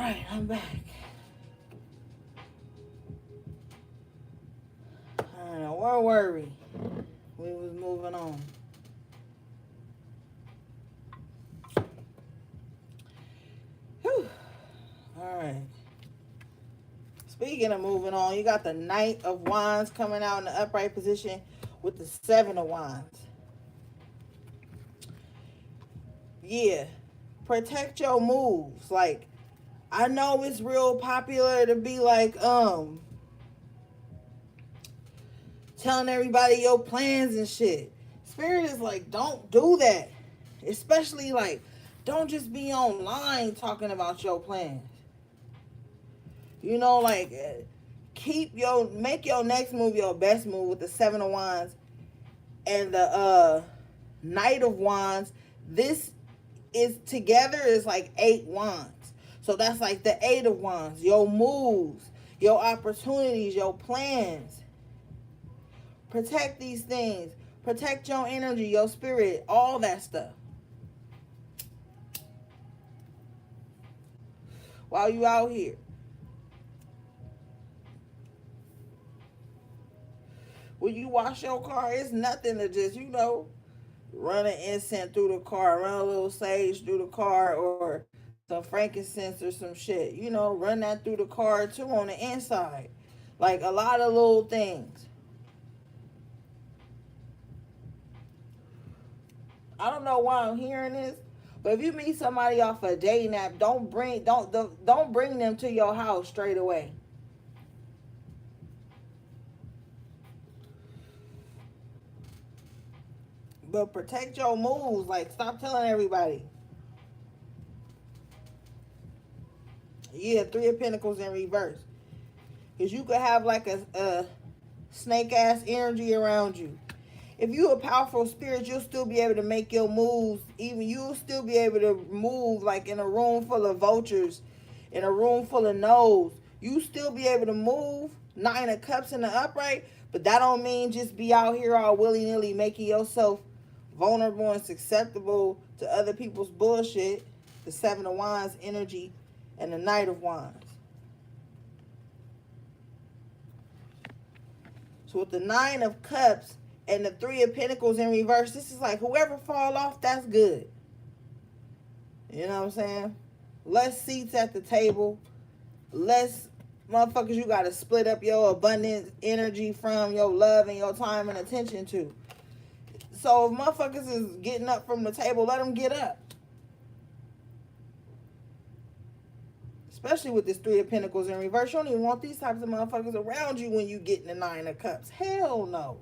right, I'm back. I don't know, where were we? We was moving on. Whew. All right. Speaking of moving on, you got the Knight of Wands coming out in the upright position with the Seven of Wands. Yeah. Protect your moves. Like, I know it's real popular to be like, telling everybody your plans and shit. Spirit is like, don't do that. Especially like, don't just be online talking about your plans. You know, like, make your next move your best move with the Seven of Wands and the Knight of Wands. This is together is like 8 wands. So that's like the 8 of Wands. Your moves, your opportunities, your plans. Protect these things. Protect your energy, your spirit, all that stuff. While you out here. When you wash your car, it's nothing to just, run an incense through the car, run a little sage through the car, or some frankincense or some shit. Run that through the car too on the inside. Like a lot of little things. I don't know why I'm hearing this, but if you meet somebody off a dating app, don't bring them to your house straight away. But protect your moves. Like, stop telling everybody. Yeah, 3 of Pentacles in reverse. Because you could have like a snake ass energy around you. If you're a powerful spirit, you'll still be able to make your moves. Even you'll still be able to move like in a room full of vultures, in a room full of no's. You still be able to move. 9 of Cups in the upright. But that don't mean just be out here all willy-nilly making yourself vulnerable and susceptible to other people's bullshit. The 7 of Wands energy and the Knight of Wands. So with the 9 of Cups and the 3 of Pentacles in reverse, this is like whoever fall off, that's good. You know what I'm saying? Less seats at the table. Less motherfuckers you got to split up your abundant energy from, your love and your time and attention to. So if motherfuckers is getting up from the table, let them get up. Especially with this 3 of Pentacles in reverse. You don't even want these types of motherfuckers around you when you get in the 9 of Cups. Hell no.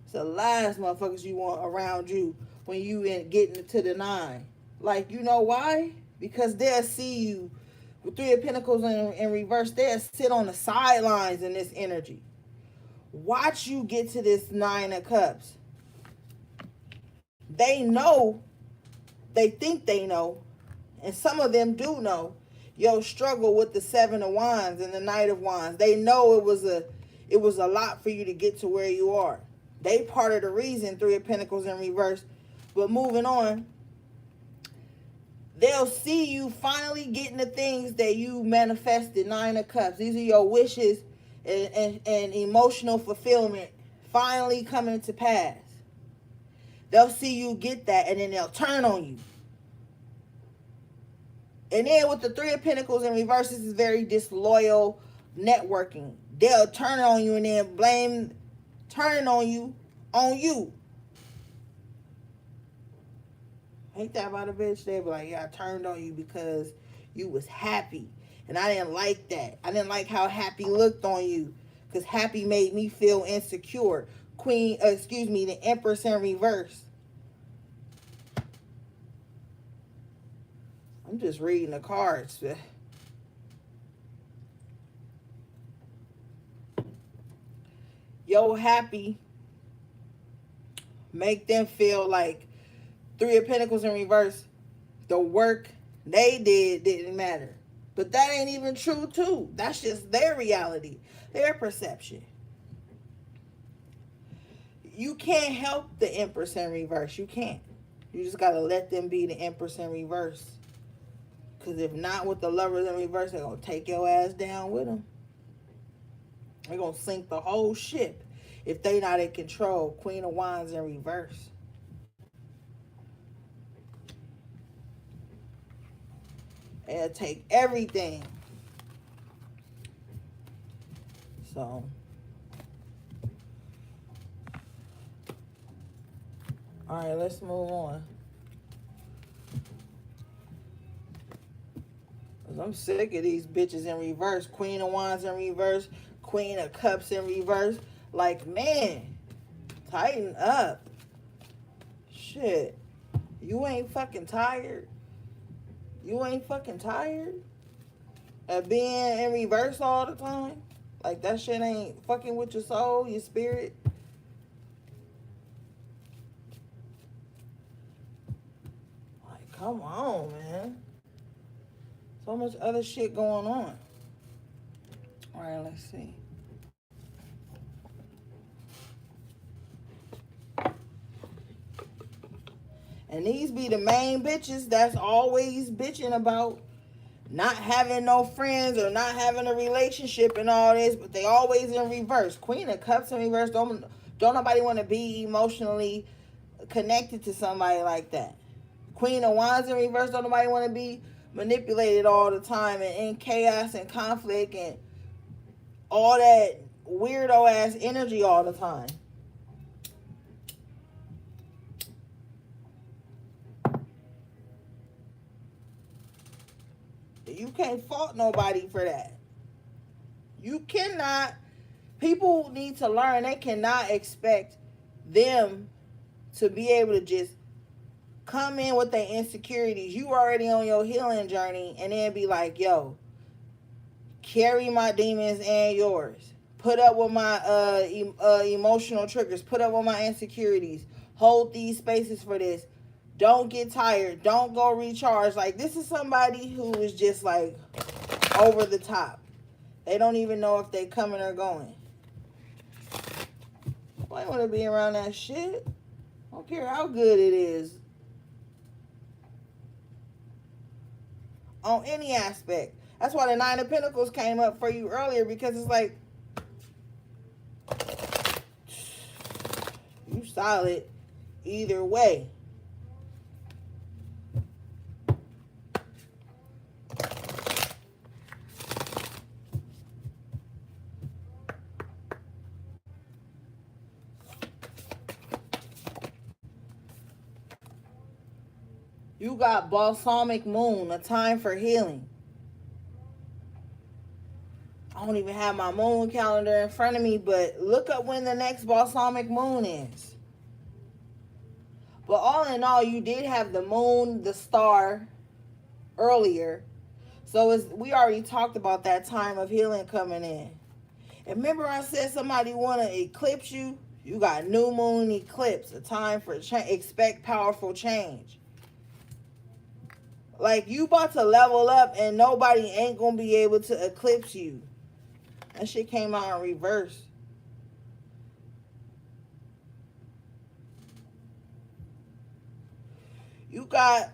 It's the last motherfuckers you want around you when you getting into the 9. Like, you know why? Because they'll see you with 3 of Pentacles in reverse. They'll sit on the sidelines in this energy. Watch you get to this 9 of Cups. They know, they think they know, and some of them do know your struggle with the 7 of Wands and the Knight of Wands. They know it was a lot for you to get to where you are. They part of the reason, 3 of Pentacles in reverse. But moving on, they'll see you finally getting the things that you manifested, 9 of Cups. These are your wishes and emotional fulfillment finally coming to pass. They'll see you get that, and then they'll turn on you. And then with the 3 of Pentacles in reverse, this is very disloyal networking. They'll turn on you and then blame turning on you on you. Ain't that about a bitch? They be like, yeah, I turned on you because you was happy. And I didn't like that. I didn't like how happy looked on you. Because happy made me feel insecure. The Empress in reverse. I'm just reading the cards. Yo, happy. Make them feel like 3 of Pentacles in reverse. The work they did didn't matter. But that ain't even true too. That's just their reality. Their perception. You can't help the Empress in reverse. You can't. You just got to let them be the Empress in reverse. Because if not, with the Lovers in reverse, they're going to take your ass down with them. They're going to sink the whole ship if they not in control. Queen of Wands in reverse. They'll take everything. So, all right, let's move on. Cause I'm sick of these bitches in reverse. Queen of Wands in reverse. Queen of Cups in reverse. Like, man, tighten up. Shit. You ain't fucking tired? You ain't fucking tired of being in reverse all the time? Like, that shit ain't fucking with your soul, your spirit? Like, come on, man. So much other shit going on. All right, let's see. And these be the main bitches that's always bitching about not having no friends or not having a relationship and all this, but they always in reverse. Queen of Cups in reverse. Don't nobody want to be emotionally connected to somebody like that. Queen of Wands in reverse. Don't nobody want to be manipulated all the time and in chaos and conflict and all that weirdo ass energy all the time. You can't fault nobody for that. You cannot. People need to learn they cannot expect them to be able to just come in with their insecurities. You already on your healing journey and then be like, yo, carry my demons and yours. Put up with my emotional triggers. Put up with my insecurities. Hold these spaces for this. Don't get tired. Don't go recharge. Like, this is somebody who is just like over the top. They don't even know if they coming or going. I don't want to be around that shit. I don't care how good it is. On any aspect. That's why the Nine of Pentacles came up for you earlier, because it's like, you solid either way. You got balsamic moon, a time for healing. I don't even have my moon calendar in front of me, but look up when the next balsamic moon is. But all in all, you did have the moon, the star earlier. So we already talked about that time of healing coming in. And remember I said somebody want to eclipse you? You got new moon eclipse, a time for expect powerful change. Like, you about to level up and nobody ain't going to be able to eclipse you. That shit came out in reverse. You got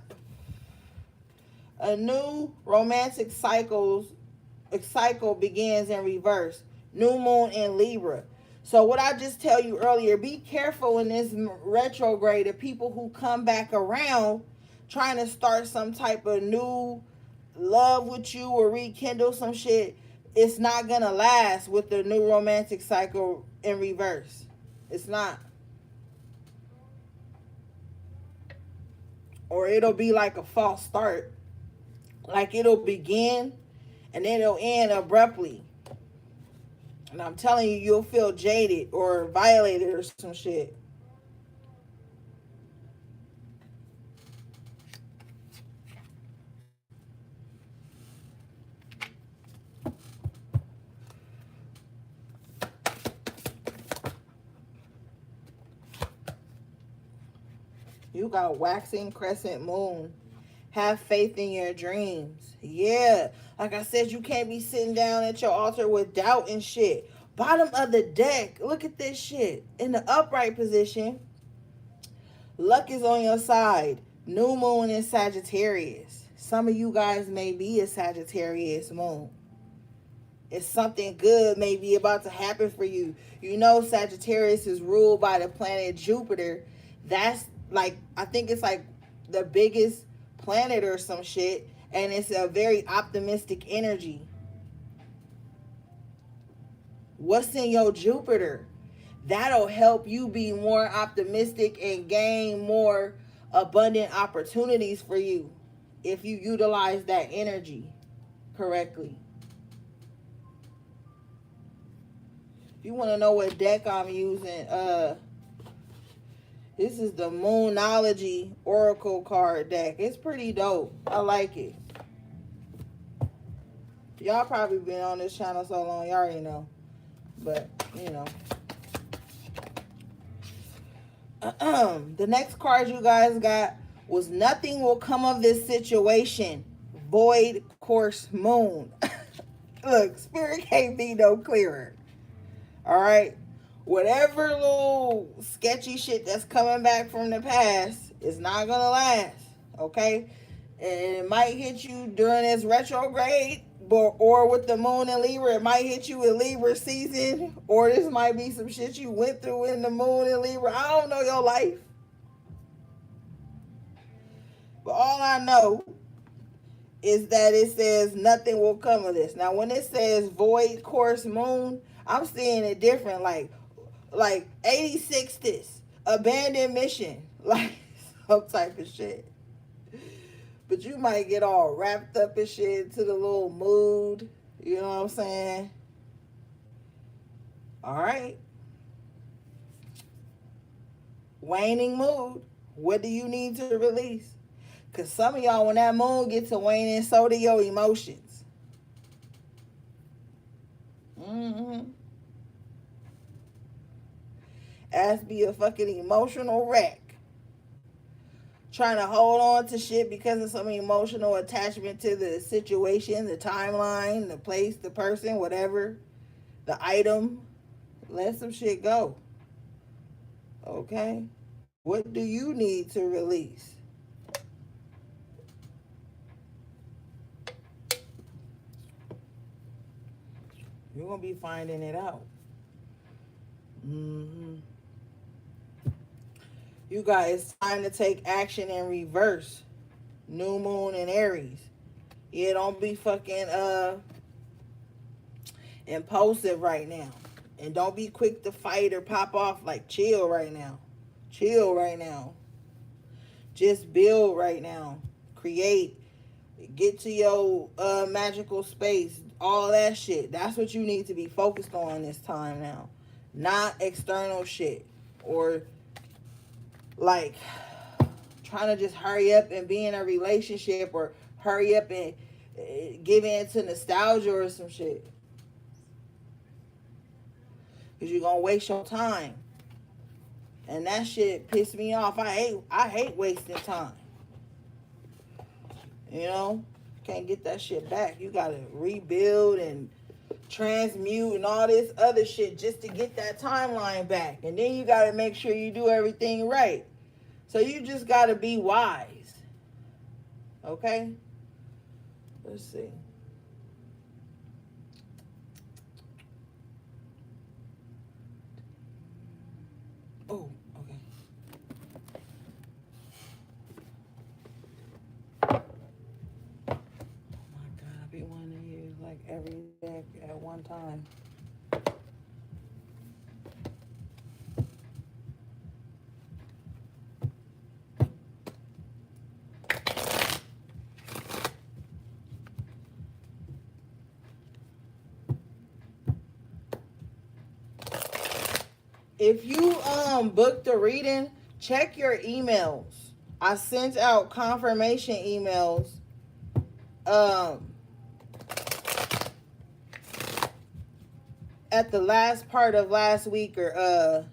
a new romantic cycle begins in reverse. New moon in Libra. So what I just tell you earlier, be careful in this retrograde of people who come back around trying to start some type of new love with you or rekindle some shit. It's not gonna last with the new romantic cycle in reverse. It's not. Or it'll be like a false start. Like, it'll begin and then it'll end abruptly. And I'm telling you, you'll feel jaded or violated or some shit. You got waxing crescent moon. Have faith in your dreams. Yeah. Like I said, you can't be sitting down at your altar with doubt and shit. Bottom of the deck. Look at this shit. In the upright position, luck is on your side. New moon in Sagittarius. some of you guys may be a Sagittarius moon. It's something good may be about to happen for you. You know, Sagittarius is ruled by the planet Jupiter. That's like, I think it's like the biggest planet or some shit. And it's a very optimistic energy. What's in your Jupiter? That'll help you be more optimistic and gain more abundant opportunities for you if you utilize that energy correctly. If you want to know what deck I'm using, this is the Moonology Oracle card deck. It's pretty dope. I like it. Y'all probably been on this channel so long, y'all already know. But, you know. The next card you guys got was Nothing Will Come of This Situation. Void Course Moon. Look, Spirit can't be no clearer. Alright? Whatever little sketchy shit that's coming back from the past is not gonna last. Okay? And it might hit you during this retrograde, or with the moon in Libra. It might hit you in Libra season, or this might be some shit you went through in the moon in Libra. I don't know your life. But all I know is that it says nothing will come of this. Now, when it says void course moon, I'm seeing it different. Like 86 this, abandoned mission, like some type of shit. But you might get all wrapped up and shit to the little mood. You know what I'm saying? All right. Waning mood. What do you need to release? Because some of y'all, when that moon gets to waning, so do your emotions. Ass be a fucking emotional wreck. Trying to hold on to shit because of some emotional attachment to the situation, the timeline, the place, the person, whatever, the item. Let some shit go. Okay? What do you need to release? You're going to be finding it out. You guys, time to take action in reverse. New moon in Aries. Yeah, don't be fucking impulsive right now. And don't be quick to fight or pop off. Like, chill right now. Chill right now. Just build right now. Create. Get to your magical space. All that shit. That's what you need to be focused on this time now. Not external shit. Or like trying to just hurry up and be in a relationship, or hurry up and give in to nostalgia or some shit. Because you're going to waste your time. And that shit pissed me off. I hate wasting time. You know? Can't get that shit back. You got to rebuild and transmute and all this other shit just to get that timeline back. And then you got to make sure you do everything right. So you just got to be wise. Okay? Let's see. Oh, okay. Oh my God, I be wanting to use like every deck at one time. If you booked a reading, check your emails. I sent out confirmation emails at the last part of last week, or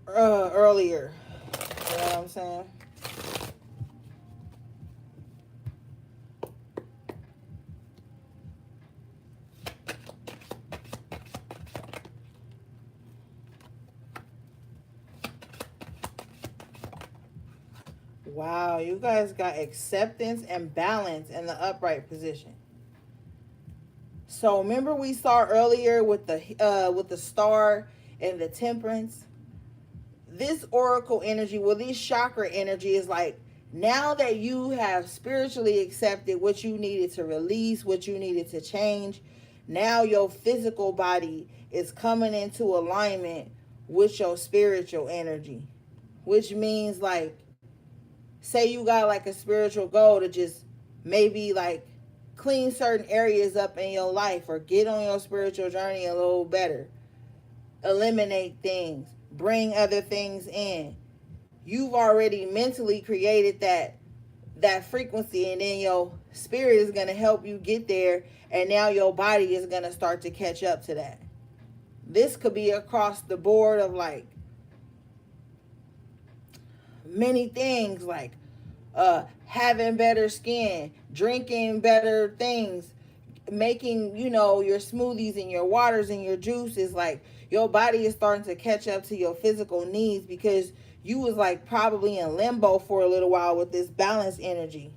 earlier. You know what I'm saying? Wow, you guys got acceptance and balance in the upright position. So remember we saw earlier with the star and the temperance. This oracle energy, well, this chakra energy is like, now that you have spiritually accepted what you needed to release, what you needed to change, now your physical body is coming into alignment with your spiritual energy, which means like, say you got like a spiritual goal to just maybe like clean certain areas up in your life or get on your spiritual journey a little better, eliminate things, bring other things in. You've already mentally created that frequency, and then your spirit is going to help you get there, and now your body is going to start to catch up to that. This could be across the board of like many things, like having better skin, drinking better things, making, your smoothies and your waters and your juices. Like, your body is starting to catch up to your physical needs, because you was like probably in limbo for a little while with this balance energy.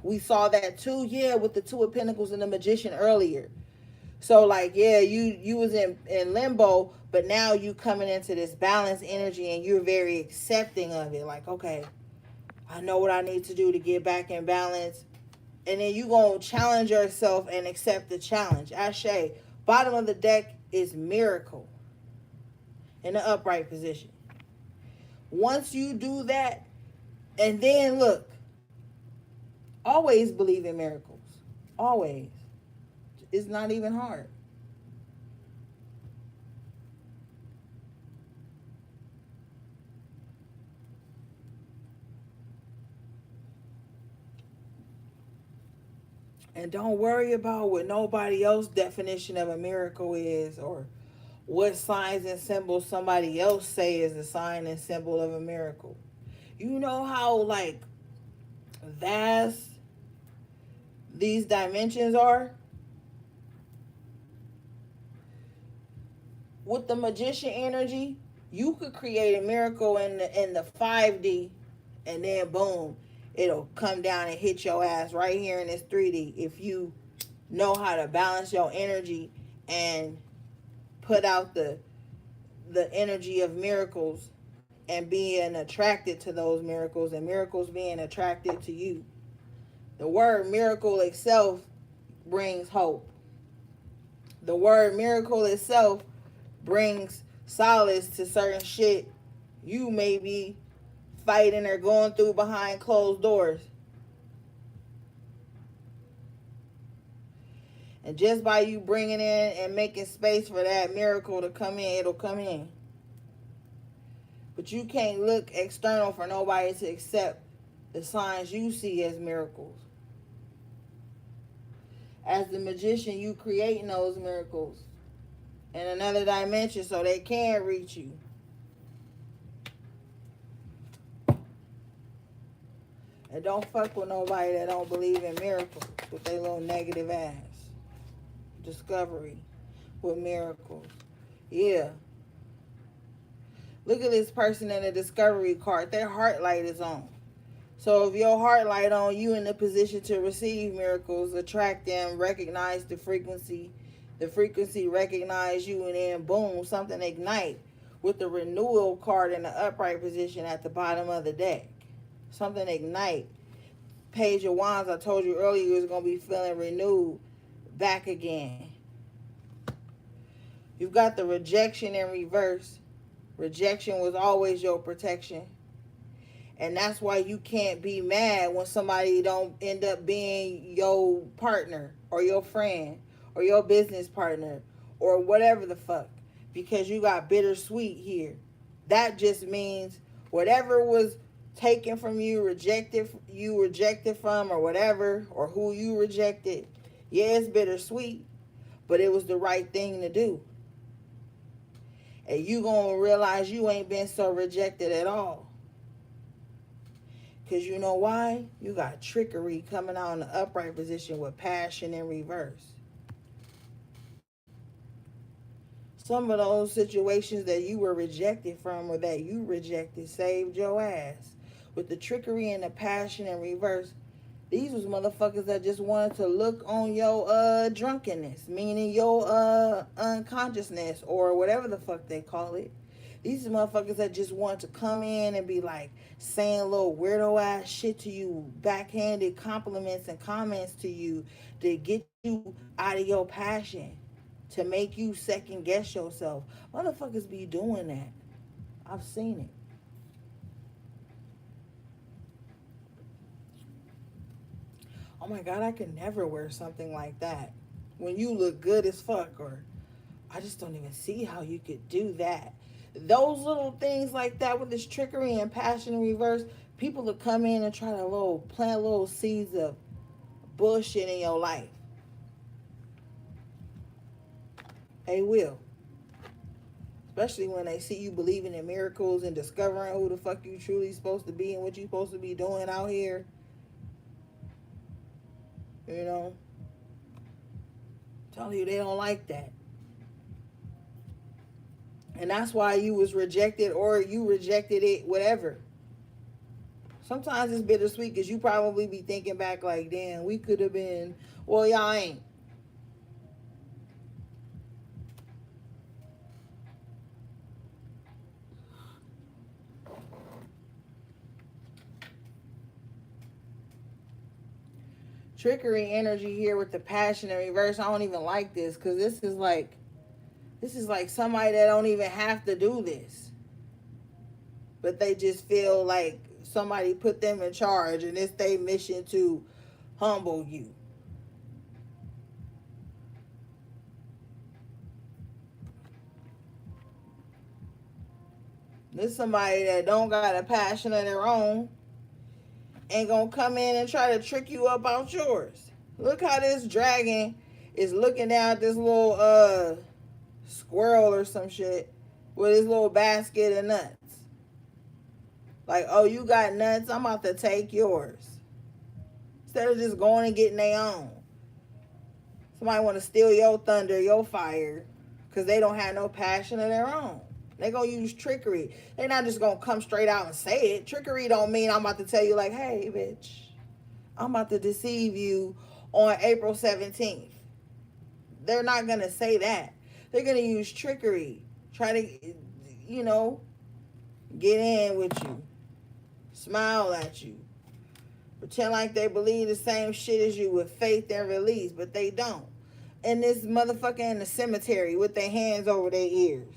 We saw that too, yeah, with the Two of Pentacles and the Magician earlier. So like, yeah, you was in limbo, but now you coming into this balance energy and you're very accepting of it. Like, okay, I know what I need to do to get back in balance. And then you going to challenge yourself and accept the challenge. Ashe. Bottom of the deck is miracle in the upright position. Once you do that, and then look, always believe in miracles. Always. It's not even hard. And don't worry about what nobody else's definition of a miracle is, or what signs and symbols somebody else say is a sign and symbol of a miracle. You know how like vast these dimensions are? With the Magician energy, you could create a miracle in the 5D, and then boom, it'll come down and hit your ass right here in this 3D if you know how to balance your energy and put out the energy of miracles and being attracted to those miracles, and miracles being attracted to you. The word miracle itself brings hope. The word miracle itself brings solace to certain shit you may be fighting or going through behind closed doors. And just by you bringing in and making space for that miracle to come in, it'll come in. But you can't look external for nobody to accept the signs you see as miracles. As the Magician, you creating those miracles in another dimension so they can reach you. And don't fuck with nobody that don't believe in miracles with their little negative ass. Discovery with miracles. Yeah. Look at this person in the Discovery card. Their heart light is on. So if your heart light on, you in the position to receive miracles, attract them, recognize the frequency recognize you, and then boom, something ignite with the renewal card in the upright position at the bottom of the deck. Something ignite. Page of Wands, I told you earlier, is going to be feeling renewed back again. You've got the rejection in reverse. Rejection was always your protection. And that's why you can't be mad when somebody don't end up being your partner or your friend or your business partner or whatever the fuck, because you got bittersweet here. That just means whatever was taken from you, rejected from, or whatever, or who you rejected, yeah, it's bittersweet, but it was the right thing to do. And you gonna realize you ain't been so rejected at all. Because you know why? You got trickery coming out in the upright position with passion in reverse. Some of those situations that you were rejected from or that you rejected saved your ass. with the trickery and the passion in reverse, these was motherfuckers that just wanted to look on your drunkenness, meaning your unconsciousness or whatever the fuck they call it. These are motherfuckers that just want to come in and be like saying little weirdo ass shit to you, backhanded compliments and comments to you to get you out of your passion, to make you second guess yourself. Motherfuckers be doing that. I've seen it. Oh my God, I could never wear something like that. When you look good as fuck, or I just don't even see how you could do that. Those little things like that with this trickery and passion in reverse, people will come in and try to plant little seeds of bullshit in your life. They will. Especially when they see you believing in miracles and discovering who the fuck you truly supposed to be and what you supposed to be doing out here. You know? I'm telling you, they don't like that. And that's why you was rejected, or you rejected it, whatever. Sometimes it's bittersweet because you probably be thinking back like, damn, we could have been, well, y'all ain't. Trickery energy here with the passion in reverse. I don't even like this because this is like somebody that don't even have to do this. But they just feel like somebody put them in charge and it's their mission to humble you. This somebody that don't got a passion of their own and gonna come in and try to trick you up out yours. Look how this dragon is looking down at this little squirrel or some shit with his little basket of nuts. Like, oh, you got nuts, I'm about to take yours. Instead of just going and getting their own. Somebody want to steal your thunder, your fire, because they don't have no passion of their own. They gonna use trickery. They not just gonna come straight out and say it. Trickery don't mean I'm about to tell you like, hey, bitch, I'm about to deceive you on April 17th. They're not gonna say that. They're gonna use trickery. Try to, get in with you. Smile at you. Pretend like they believe the same shit as you with faith and release, but they don't. And this motherfucker in the cemetery with their hands over their ears.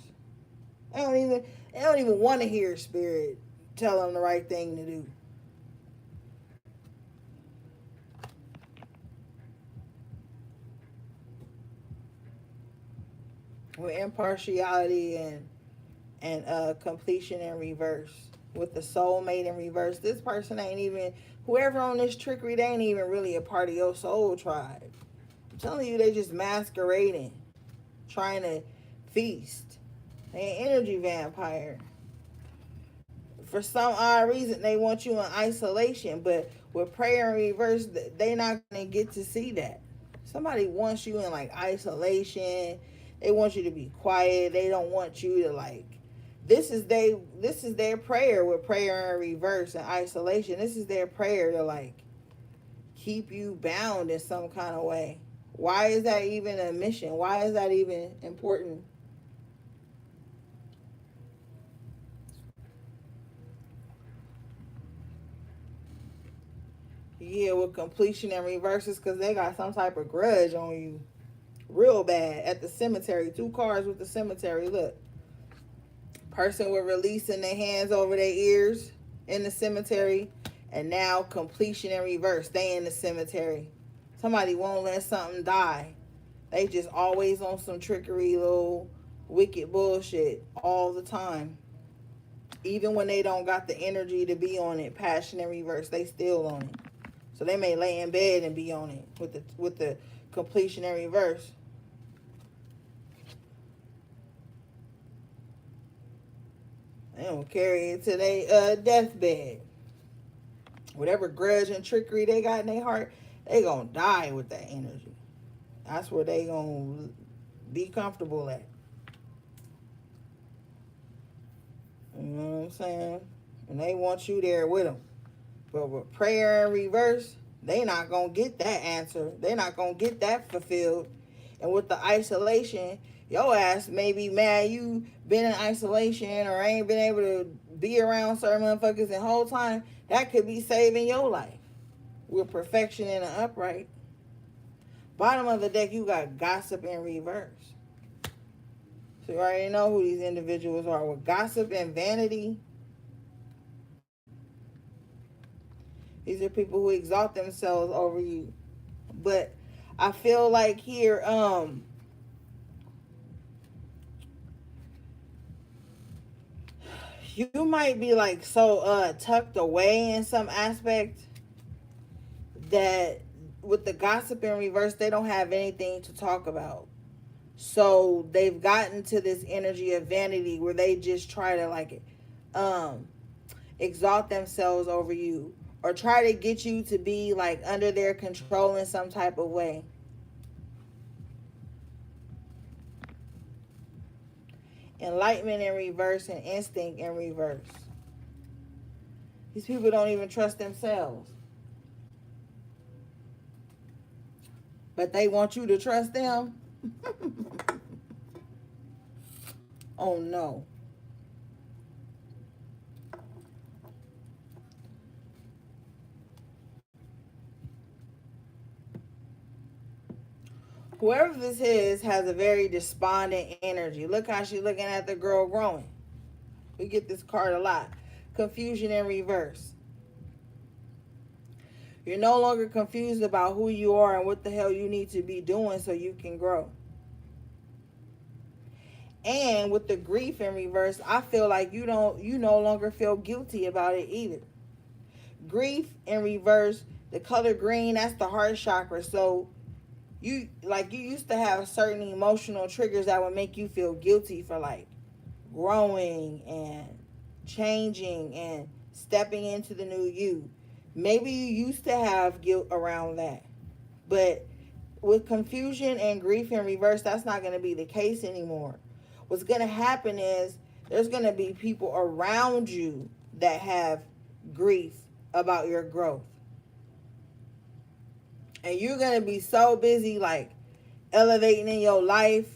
They don't even want to hear spirit tell them the right thing to do. With impartiality and completion in reverse. With the soulmate in reverse. This person ain't even, whoever on this trickery, they ain't even really a part of your soul tribe. I'm telling you, they just masquerading. Trying to feast. They an energy vampire. For some odd reason, they want you in isolation. But with prayer in reverse, they not going to get to see that. Somebody wants you in like isolation. They want you to be quiet. They don't want you to like. This is their prayer with prayer in reverse and isolation. This is their prayer to like keep you bound in some kind of way. Why is that even a mission? Why is that even important? Yeah, with completion and reverses because they got some type of grudge on you. Real bad. At the cemetery. 2 cars with the cemetery. Look. Person with releasing their hands over their ears in the cemetery. And now completion and reverse. They in the cemetery. Somebody won't let something die. They just always on some trickery, little wicked bullshit all the time. Even when they don't got the energy to be on it, passion and reverse, they still on it. So they may lay in bed and be on it with the completion and reverse. They don't carry it to their deathbed. Whatever grudge and trickery they got in their heart, they gonna die with that energy. That's where they gonna be comfortable at. You know what I'm saying? And they want you there with them. But with prayer in reverse, they not going to get that answer. They not going to get that fulfilled. And with the isolation, your ass may be mad you been in isolation or ain't been able to be around certain motherfuckers the whole time. That could be saving your life. With perfection in the upright. Bottom of the deck, you got gossip in reverse. So you already know who these individuals are. With gossip and vanity, these are people who exalt themselves over you. But I feel like here, you might be like so tucked away in some aspect that with the gossip in reverse, they don't have anything to talk about. So they've gotten to this energy of vanity where they just try to like exalt themselves over you or try to get you to be like under their control in some type of way. Enlightenment in reverse and instinct in reverse. These people don't even trust themselves. But they want you to trust them. Oh no. Whoever this is has a very despondent energy. Look how she's looking at the girl growing. We get this card a lot. Confusion in reverse. You're no longer confused about who you are and what the hell you need to be doing so you can grow. And with the grief in reverse, I feel like you no longer feel guilty about it either. Grief in reverse, the color green, that's the heart chakra. So you used to have certain emotional triggers that would make you feel guilty for like growing and changing and stepping into the new you. Maybe you used to have guilt around that. But with confusion and grief in reverse, that's not going to be the case anymore. What's going to happen is there's going to be people around you that have grief about your growth. And you're going to be so busy like elevating in your life,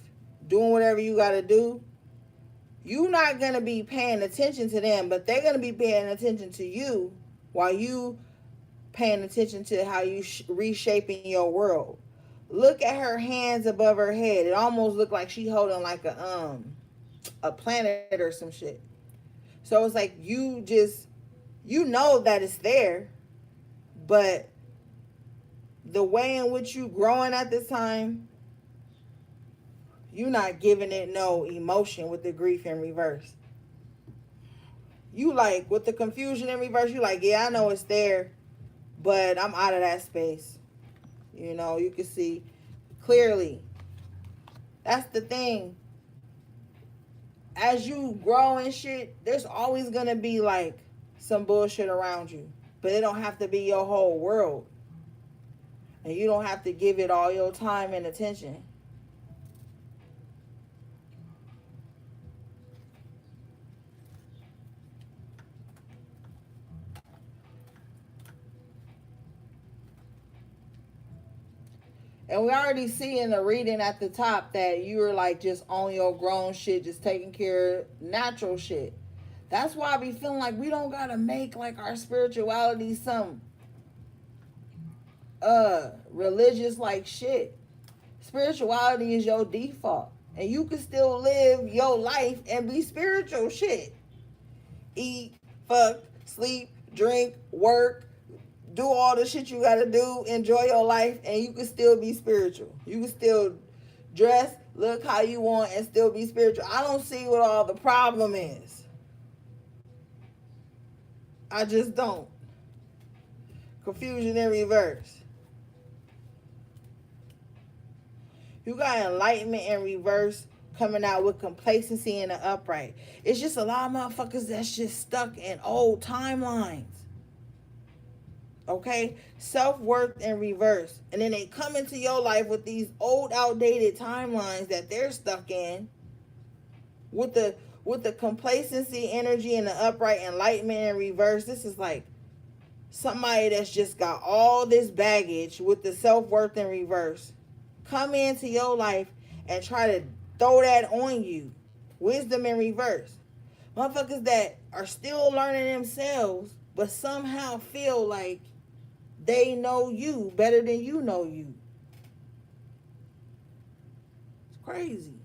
doing whatever you got to do. You're not going to be paying attention to them, but they're going to be paying attention to you while you paying attention to how you reshaping your world. Look at her hands above her head. It almost looked like she holding like a planet or some shit. So it's like you know that it's there, but the way in which you growing at this time, you're not giving it no emotion with the grief in reverse. You like with the confusion in reverse, you like, yeah, I know it's there, but I'm out of that space. You know, you can see clearly. That's the thing. As you grow and shit, there's always going to be like some bullshit around you. But it don't have to be your whole world. And you don't have to give it all your time and attention. And we already see in the reading at the top that you're like just on your grown shit, just taking care of natural shit. That's why I be feeling like we don't gotta make like our spirituality some religious like shit. Spirituality is your default. And you can still live your life and be spiritual shit. Eat, fuck, sleep, drink, work, do all the shit you gotta do, enjoy your life, and you can still be spiritual. You can still dress, look how you want, and still be spiritual. I don't see what all the problem is. I just don't. Confusion in reverse. You got enlightenment in reverse coming out with complacency in the upright. It's just a lot of motherfuckers that's just stuck in old timelines. Okay? Self-worth in reverse. And then they come into your life with these old, outdated timelines that they're stuck in. With the complacency energy and the upright enlightenment in reverse, this is like somebody that's just got all this baggage with the self-worth in reverse come into your life and try to throw that on you. Wisdom in reverse. Motherfuckers that are still learning themselves, but somehow feel like they know you better than you know you. It's crazy.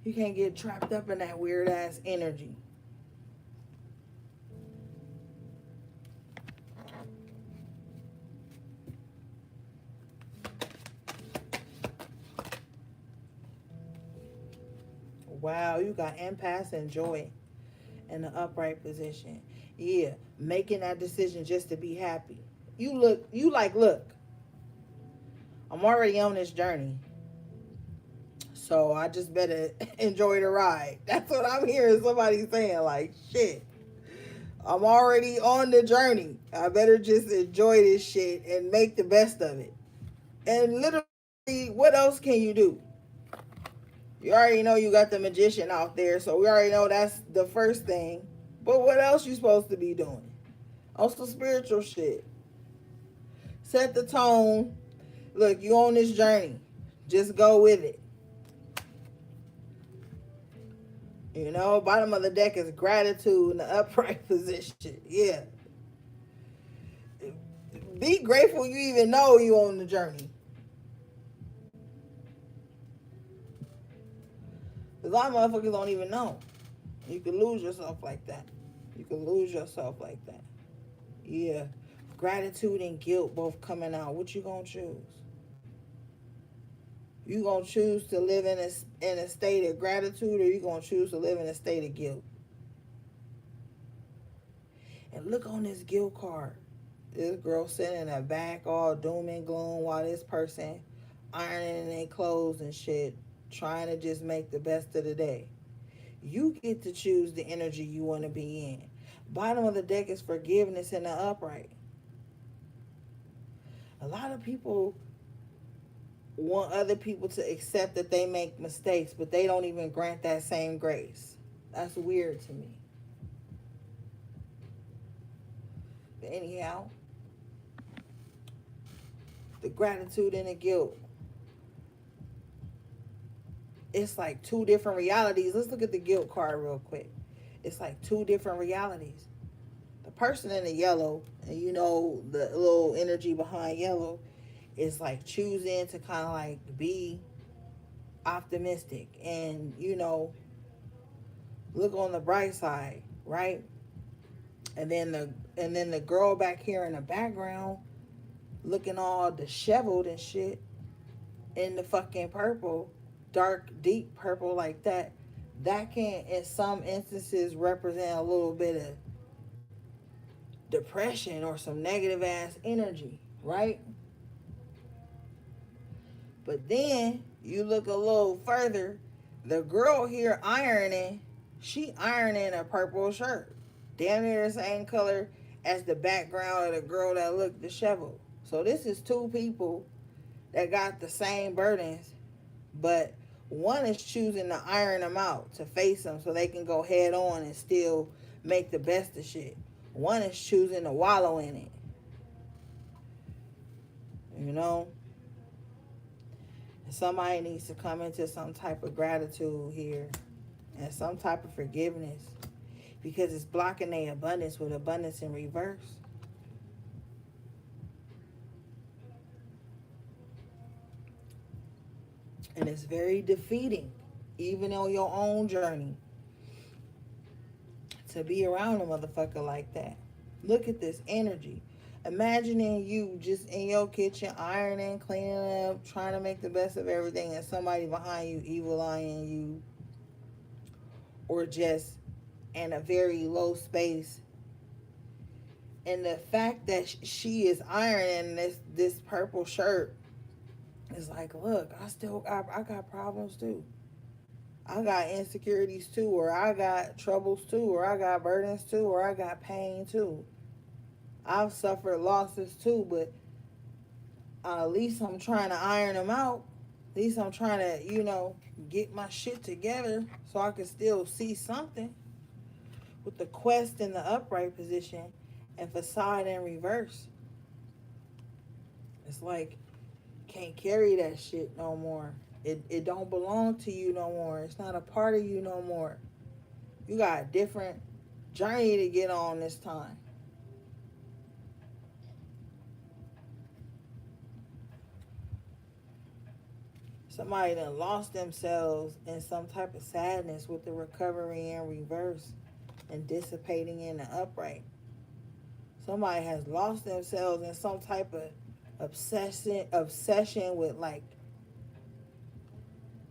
You can't get trapped up in that weird ass energy. Wow, you got impasse and joy in the upright position. Yeah, making that decision just to be happy. Look, I'm already on this journey. So I just better enjoy the ride. That's what I'm hearing somebody saying. Like, shit, I'm already on the journey. I better just enjoy this shit and make the best of it. And literally, what else can you do? You already know you got the magician out there, so we already know that's the first thing. But what else you supposed to be doing? Also spiritual shit. Set the tone. Look, you on this journey. Just go with it. You know, bottom of the deck is gratitude in the upright position. Yeah. Be grateful you even know you on the journey. Because a lot of motherfuckers don't even know. You can lose yourself like that. You can lose yourself like that. Yeah. Gratitude and guilt both coming out. What you gonna choose? You gonna choose to live in a state of gratitude, or you gonna choose to live in a state of guilt? And look on this guilt card. This girl sitting in the back all doom and gloom while this person ironing their clothes and shit, trying to just make the best of the day. You get to choose the energy you want to be in. Bottom of the deck is forgiveness in the upright. A lot of people want other people to accept that they make mistakes, but they don't even grant that same grace. That's weird to me. But anyhow, the gratitude and the guilt. It's like two different realities. Let's look at the guilt card real quick. It's like two different realities. The person in the yellow, and you know the little energy behind yellow, is like choosing to kind of like be optimistic and, you know, look on the bright side, right? And then the girl back here in the background looking all disheveled and shit in the fucking purple, dark, deep purple like that. That can, in some instances, represent a little bit of depression or some negative ass energy, right? But then you look a little further, the girl here ironing, she ironing a purple shirt. Damn near the same color as the background of the girl that looked disheveled. So this is two people that got the same burdens, but one is choosing to iron them out, to face them so they can go head on and still make the best of shit. One is choosing to wallow in it. You know? Somebody needs to come into some type of gratitude here and some type of forgiveness, because it's blocking their abundance with abundance in reverse. And it's very defeating, even on your own journey, to be around a motherfucker like that. Look at this energy. Imagining you just in your kitchen, ironing, cleaning up, trying to make the best of everything, and somebody behind you evil eyeing you, or just in a very low space. And the fact that she is ironing this purple shirt is like, look, I got problems too. I got insecurities too, or I got troubles too, or I got burdens too, or I got pain too. I've suffered losses too, but at least I'm trying to iron them out. At least I'm trying to, get my shit together so I can still see something. with the quest in the upright position and facade in reverse. It's like, can't carry that shit no more. It don't belong to you no more. It's not a part of you no more. You got a different journey to get on this time. Somebody done lost themselves in some type of sadness with the recovery in reverse and dissipating in the upright. Somebody has lost themselves in some type of obsession with like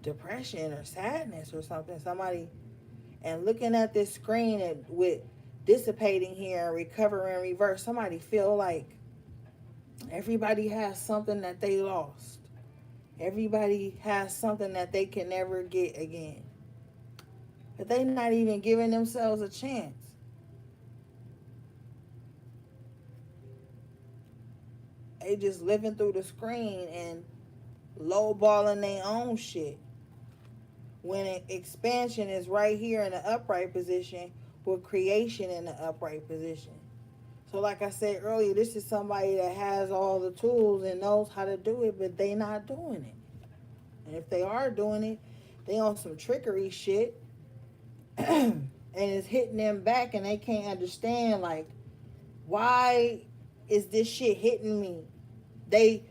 depression or sadness or something. Somebody, and looking at this screen and with dissipating here and recovering in reverse, somebody feel like everybody has something that they lost. Everybody has something that they can never get again. But they not even giving themselves a chance. They just living through the screen and lowballing their own shit. When expansion is right here in the upright position with creation in the upright position. So like I said earlier, this is somebody that has all the tools and knows how to do it, but they not doing it. And if they are doing it, they on some trickery shit. And it's hitting them back and they can't understand, like, why is this shit hitting me? They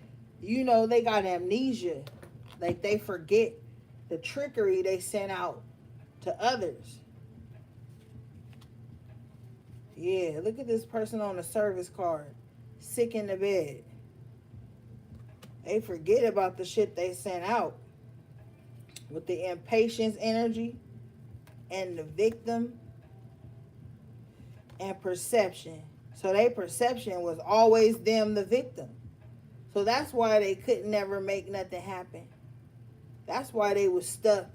got amnesia. Like, they forget the trickery they sent out to others. Yeah, look at this person on the service card, sick in the bed. They forget about the shit they sent out with the impatience energy and the victim and perception. So their perception was always them, the victim. So that's why they couldn't never make nothing happen. That's why they was stuck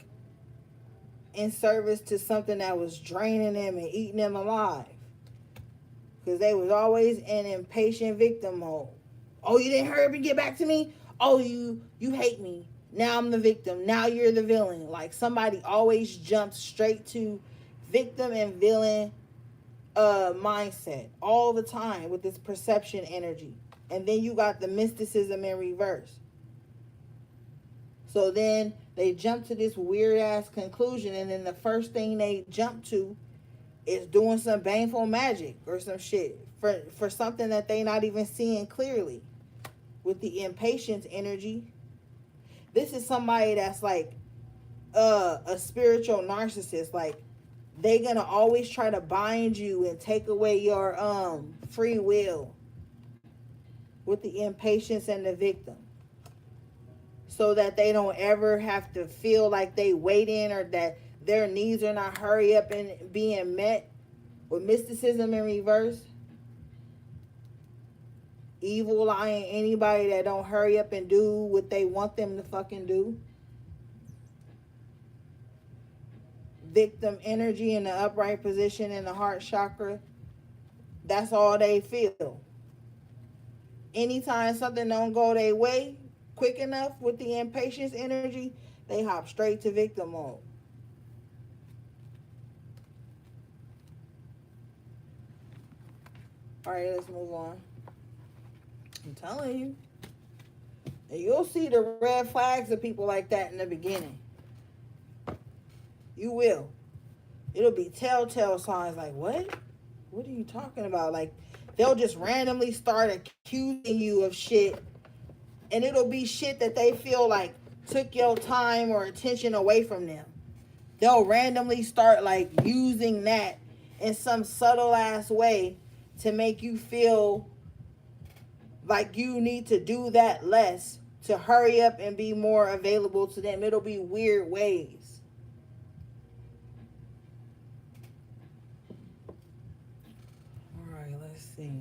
in service to something that was draining them and eating them alive. Because they was always in impatient victim mode. Oh, you didn't hurry up and get back to me? Oh, you hate me. Now I'm the victim. Now you're the villain. Like, somebody always jumps straight to victim and villain mindset all the time with this perception energy. And then you got the mysticism in reverse. So then they jump to this weird ass conclusion, and then the first thing they jump to is doing some baneful magic or some shit for something that they not even seeing clearly. With the impatience energy, this is somebody that's like a spiritual narcissist. Like, they gonna always try to bind you and take away your free will with the impatience and the victim, so that they don't ever have to feel like they waiting or that their needs are not hurry up and being met. With mysticism in reverse, evil eyeing anybody that don't hurry up and do what they want them to fucking do. Victim energy in the upright position in the heart chakra, that's all they feel. Anytime something don't go their way quick enough with the impatience energy, they hop straight to victim mode. All right, let's move on. I'm telling you. And you'll see the red flags of people like that in the beginning. You will. It'll be telltale signs like, what? What are you talking about? Like, they'll just randomly start accusing you of shit. And it'll be shit that they feel like took your time or attention away from them. They'll randomly start like using that in some subtle ass way to make you feel like you need to do that less to hurry up and be more available to them. It'll be weird ways. All right, let's see.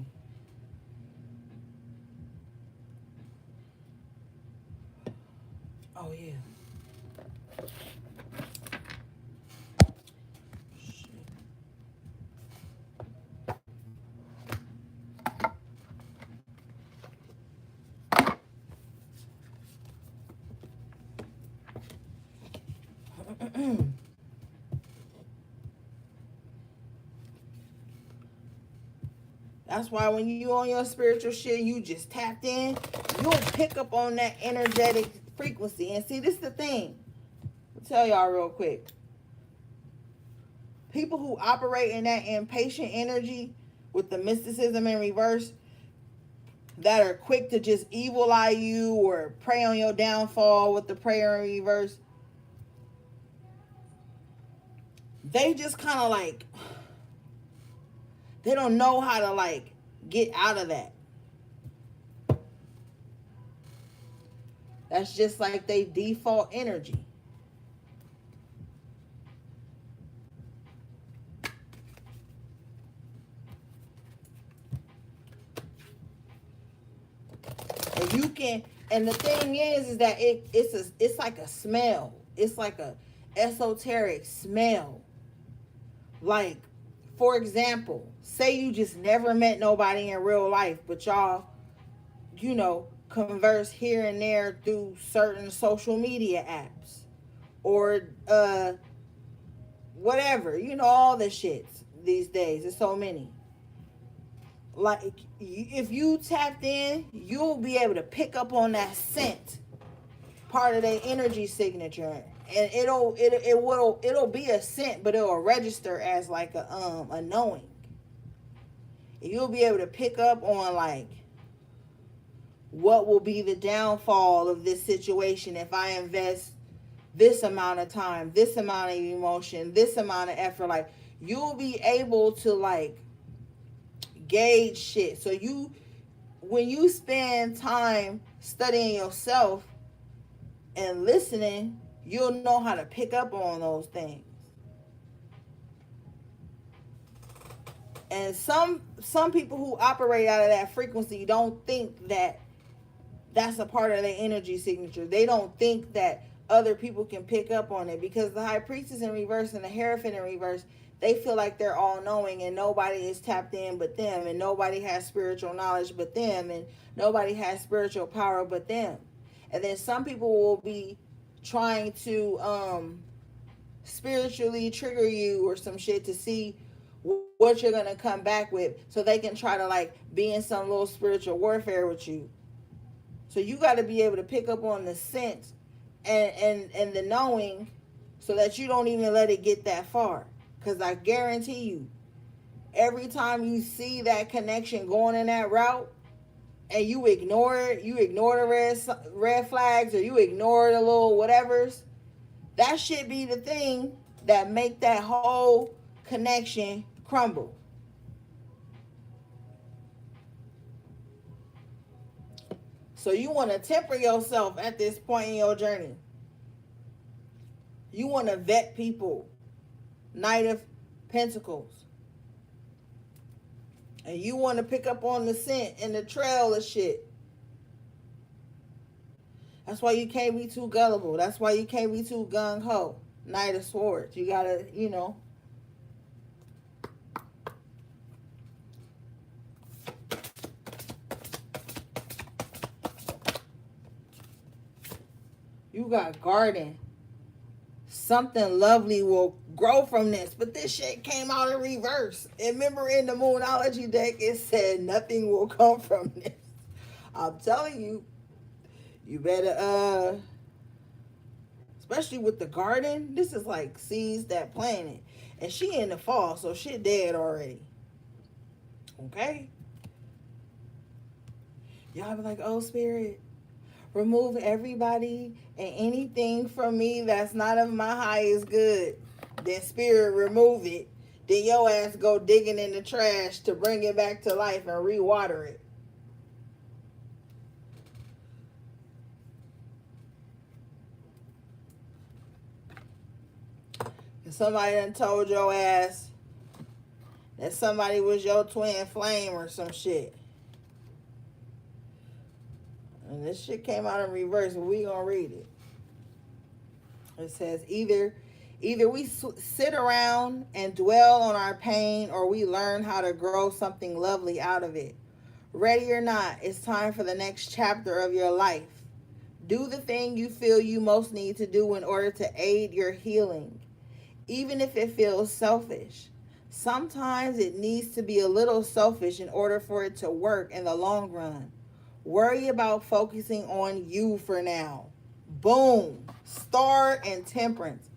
Oh, yeah. That's why when you on your spiritual shit, you just tapped in, you'll pick up on that energetic frequency. And see, this is the thing. I'll tell y'all real quick. People who operate in that impatient energy with the mysticism in reverse, that are quick to just evil eye you or prey on your downfall with the prayer in reverse, they just kind of like, they don't know how to like get out of that. That's just like they default energy. And you can, and the thing is that it's like a smell. It's like a esoteric smell. Like, for example, say you just never met nobody in real life, but y'all, you know, converse here and there through certain social media apps or whatever, you know, all the shits these days. There's so many. Like, if you tapped in, you'll be able to pick up on that scent, part of their energy signature, and it'll be a scent, but it'll register as like a knowing. You'll be able to pick up on like what will be the downfall of this situation if I invest this amount of time, this amount of emotion, this amount of effort. Like, you'll be able to like gauge shit. So when you spend time studying yourself and listening, you'll know how to pick up on those things. And some people who operate out of that frequency don't think that that's a part of their energy signature. They don't think that other people can pick up on it, because the High Priestess in reverse and the Hierophant in reverse, they feel like they're all knowing and nobody is tapped in but them, and nobody has spiritual knowledge but them, and nobody has spiritual power but them. And then some people will be trying to spiritually trigger you or some shit to see what you're going to come back with, so they can try to like be in some little spiritual warfare with you. So you got to be able to pick up on the sense and the knowing, so that you don't even let it get that far. Because I guarantee you, every time you see that connection going in that route and you ignore it, you ignore the red flags, or you ignore the little whatevers, that should be the thing that make that whole connection crumble. So you want to temper yourself at this point in your journey. You want to vet people. Knight of Pentacles. And you want to pick up on the scent and the trail of shit. That's why you can't be too gullible. That's why you can't be too gung-ho. Knight of Swords. You gotta, you know. You got Garden. Something lovely will grow from this. But this shit came out in reverse. And remember, in the Moonology deck, it said nothing will come from this. I'm telling you, you better, especially with the Garden, this is like seeds that planted. And she in the fall, so shit dead already. Okay? Y'all be like, oh, Spirit, remove everybody and anything from me that's not of my highest good. Then Spirit, remove it. Then your ass go digging in the trash to bring it back to life and re-water it. And somebody done told your ass that somebody was your twin flame or some shit. And this shit came out in reverse, but we gonna read it. It says either we sit around and dwell on our pain, or we learn how to grow something lovely out of it. Ready or not, it's time for the next chapter of your life. Do the thing you feel you most need to do in order to aid your healing, even if it feels selfish. Sometimes it needs to be a little selfish in order for it to work in the long run. Worry about focusing on you for now. Boom. Star and Temperance.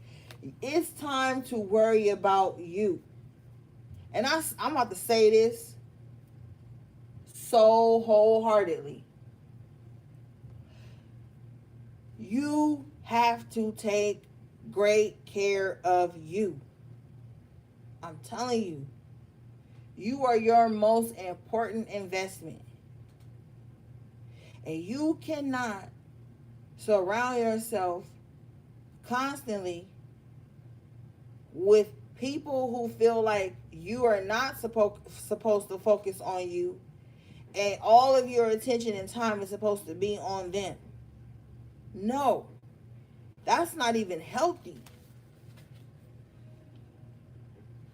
It's time to worry about you. And I'm about to say this so wholeheartedly. You have to take great care of you. I'm telling you, you are your most important investment. And you cannot surround yourself constantly with people who feel like you are not supposed to focus on you, and all of your attention and time is supposed to be on them. No, that's not even healthy.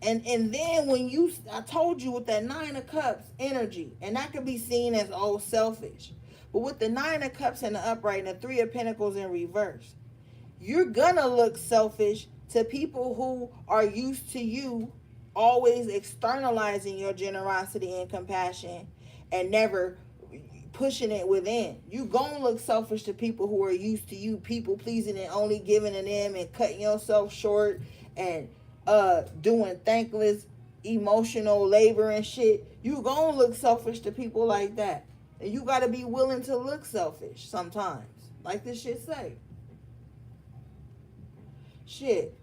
And then when I told you with that Nine of Cups energy, and that could be seen as selfish, but with the Nine of Cups in the upright and the Three of Pentacles in reverse, you're gonna look selfish to people who are used to you always externalizing your generosity and compassion and never pushing it within. You gonna look selfish to people who are used to you people pleasing and only giving to them and cutting yourself short and doing thankless emotional labor and shit. You gonna look selfish to people like that. And you gotta be willing to look selfish sometimes. Like this shit say. Shit.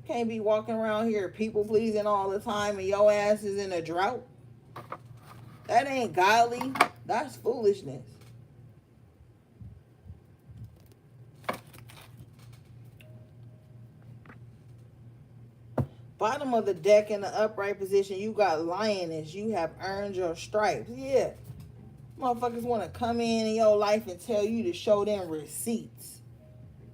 Can't be walking around here people pleasing all the time and your ass is in a drought. That ain't godly. That's foolishness. Bottom of the deck in the upright position, you got Lioness. You have earned your stripes. Yeah. Motherfuckers want to come in your life and tell you to show them receipts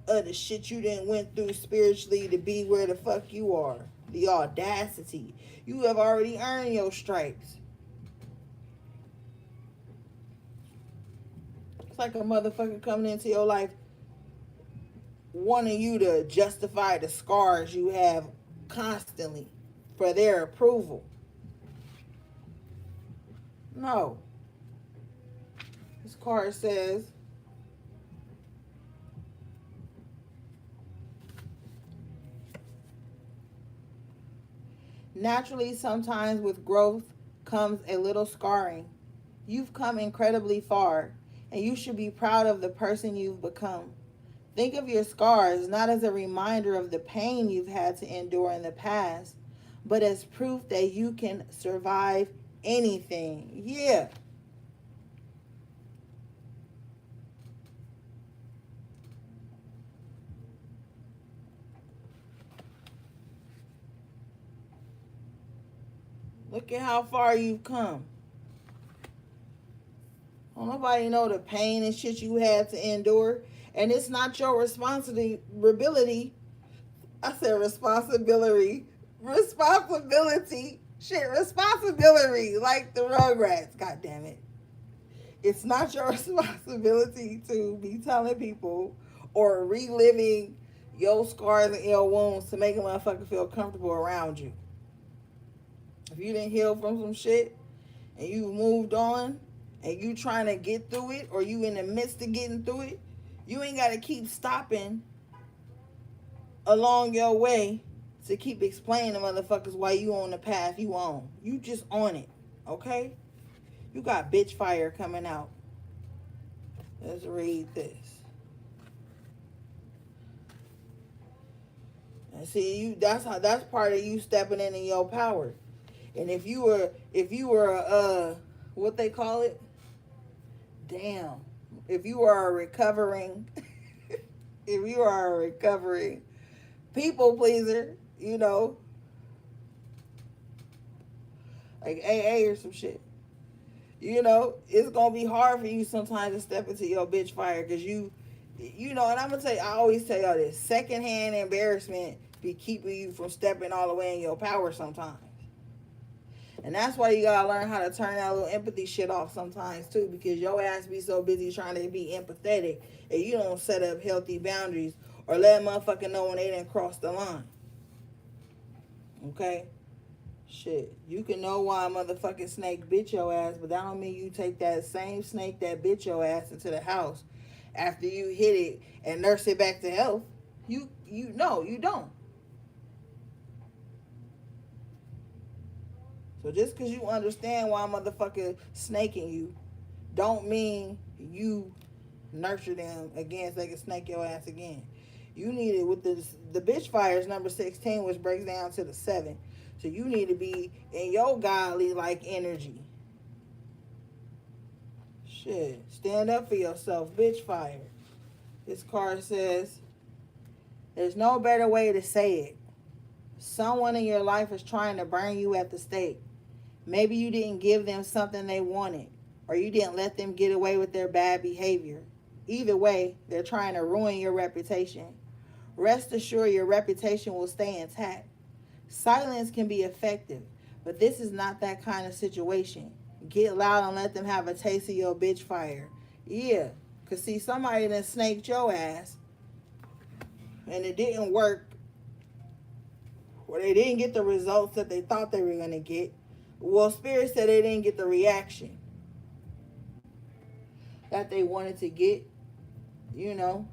of the shit you done went through spiritually to be where the fuck you are. The audacity. You have already earned your stripes. It's like a motherfucker coming into your life wanting you to justify the scars you have constantly for their approval. No. This card says, naturally, sometimes with growth comes a little scarring. You've come incredibly far, and you should be proud of the person you've become. Think of your scars not as a reminder of the pain you've had to endure in the past, but as proof that you can survive anything. Yeah. Look at how far you've come. Don't nobody know the pain and shit you had to endure. And it's not your responsibility. I said responsibility. Responsibility. Shit, responsibility. Like the Rugrats. God damn it. It's not your responsibility to be telling people or reliving your scars and your wounds to make a motherfucker feel comfortable around you. If you didn't heal from some shit and you moved on and you trying to get through it, or you in the midst of getting through it, you ain't got to keep stopping along your way to keep explaining to motherfuckers why you on the path you on. You just on it, okay? You got bitch fire coming out. Let's read this. And see, that's part of you stepping in your power. And if you were what they call it? Damn. If you are a recovering people pleaser, you know, like AA or some shit, you know, it's gonna be hard for you sometimes to step into your bitch fire, because you know, and I'm gonna tell you, I always tell y'all this, secondhand embarrassment be keeping you from stepping all the way in your power sometimes. And that's why you gotta learn how to turn that little empathy shit off sometimes too, because your ass be so busy trying to be empathetic and you don't set up healthy boundaries, or let a motherfucker know when they didn't cross the line. Okay? Shit. You can know why a motherfucking snake bit your ass, but that don't mean you take that same snake that bit your ass into the house after you hit it and nurse it back to health. You know, you don't. So just because you understand why a motherfucker snaking you, don't mean you nurture them again so they can snake your ass again. You need it with the bitch fire is number 16, which breaks down to the 7. So you need to be in your godly like energy. Shit. Stand up for yourself, bitch fire. This card says, there's no better way to say it. Someone in your life is trying to burn you at the stake. Maybe you didn't give them something they wanted, or you didn't let them get away with their bad behavior. Either way, they're trying to ruin your reputation. Rest assured your reputation will stay intact. Silence can be effective, but this is not that kind of situation. Get loud and let them have a taste of your bitch fire. Yeah, because see, somebody done snaked your ass, and it didn't work, or they didn't get the results that they thought they were going to get. Well, Spirit said they didn't get the reaction that they wanted to get, you know.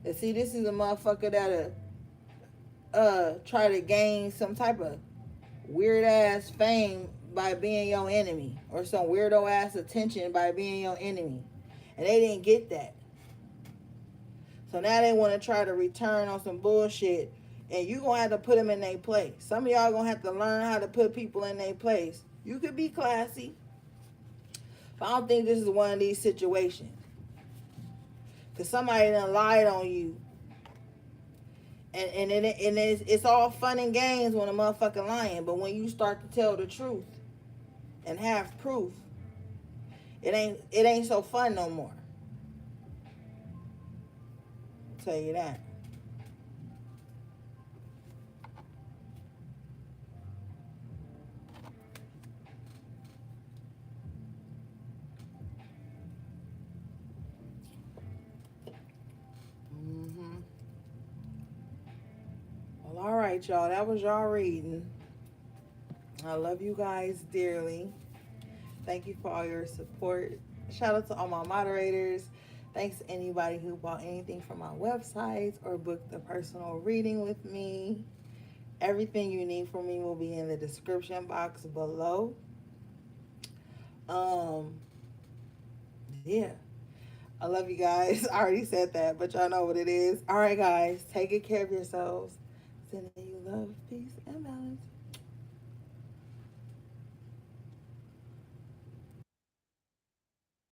And see, this is a motherfucker that'll try to gain some type of weird ass fame by being your enemy, or some weirdo ass attention by being your enemy. And they didn't get that. So now they want to try to return on some bullshit, and you going to have to put them in their place. Some of y'all going to have to learn how to put people in their place. You could be classy, but I don't think this is one of these situations. Because somebody done lied on you. And it's all fun and games when a motherfucker lying. But when you start to tell the truth and have proof, it ain't so fun no more. I'll tell you that. Well, all right, y'all. That was y'all reading. I love you guys dearly. Thank you for all your support. Shout out to all my moderators. Thanks to anybody who bought anything from my websites or booked a personal reading with me. Everything you need from me will be in the description box below. Yeah. I love you guys. I already said that, but y'all know what it is. All right, guys. Take good care of yourselves. Sending you love, peace, and balance.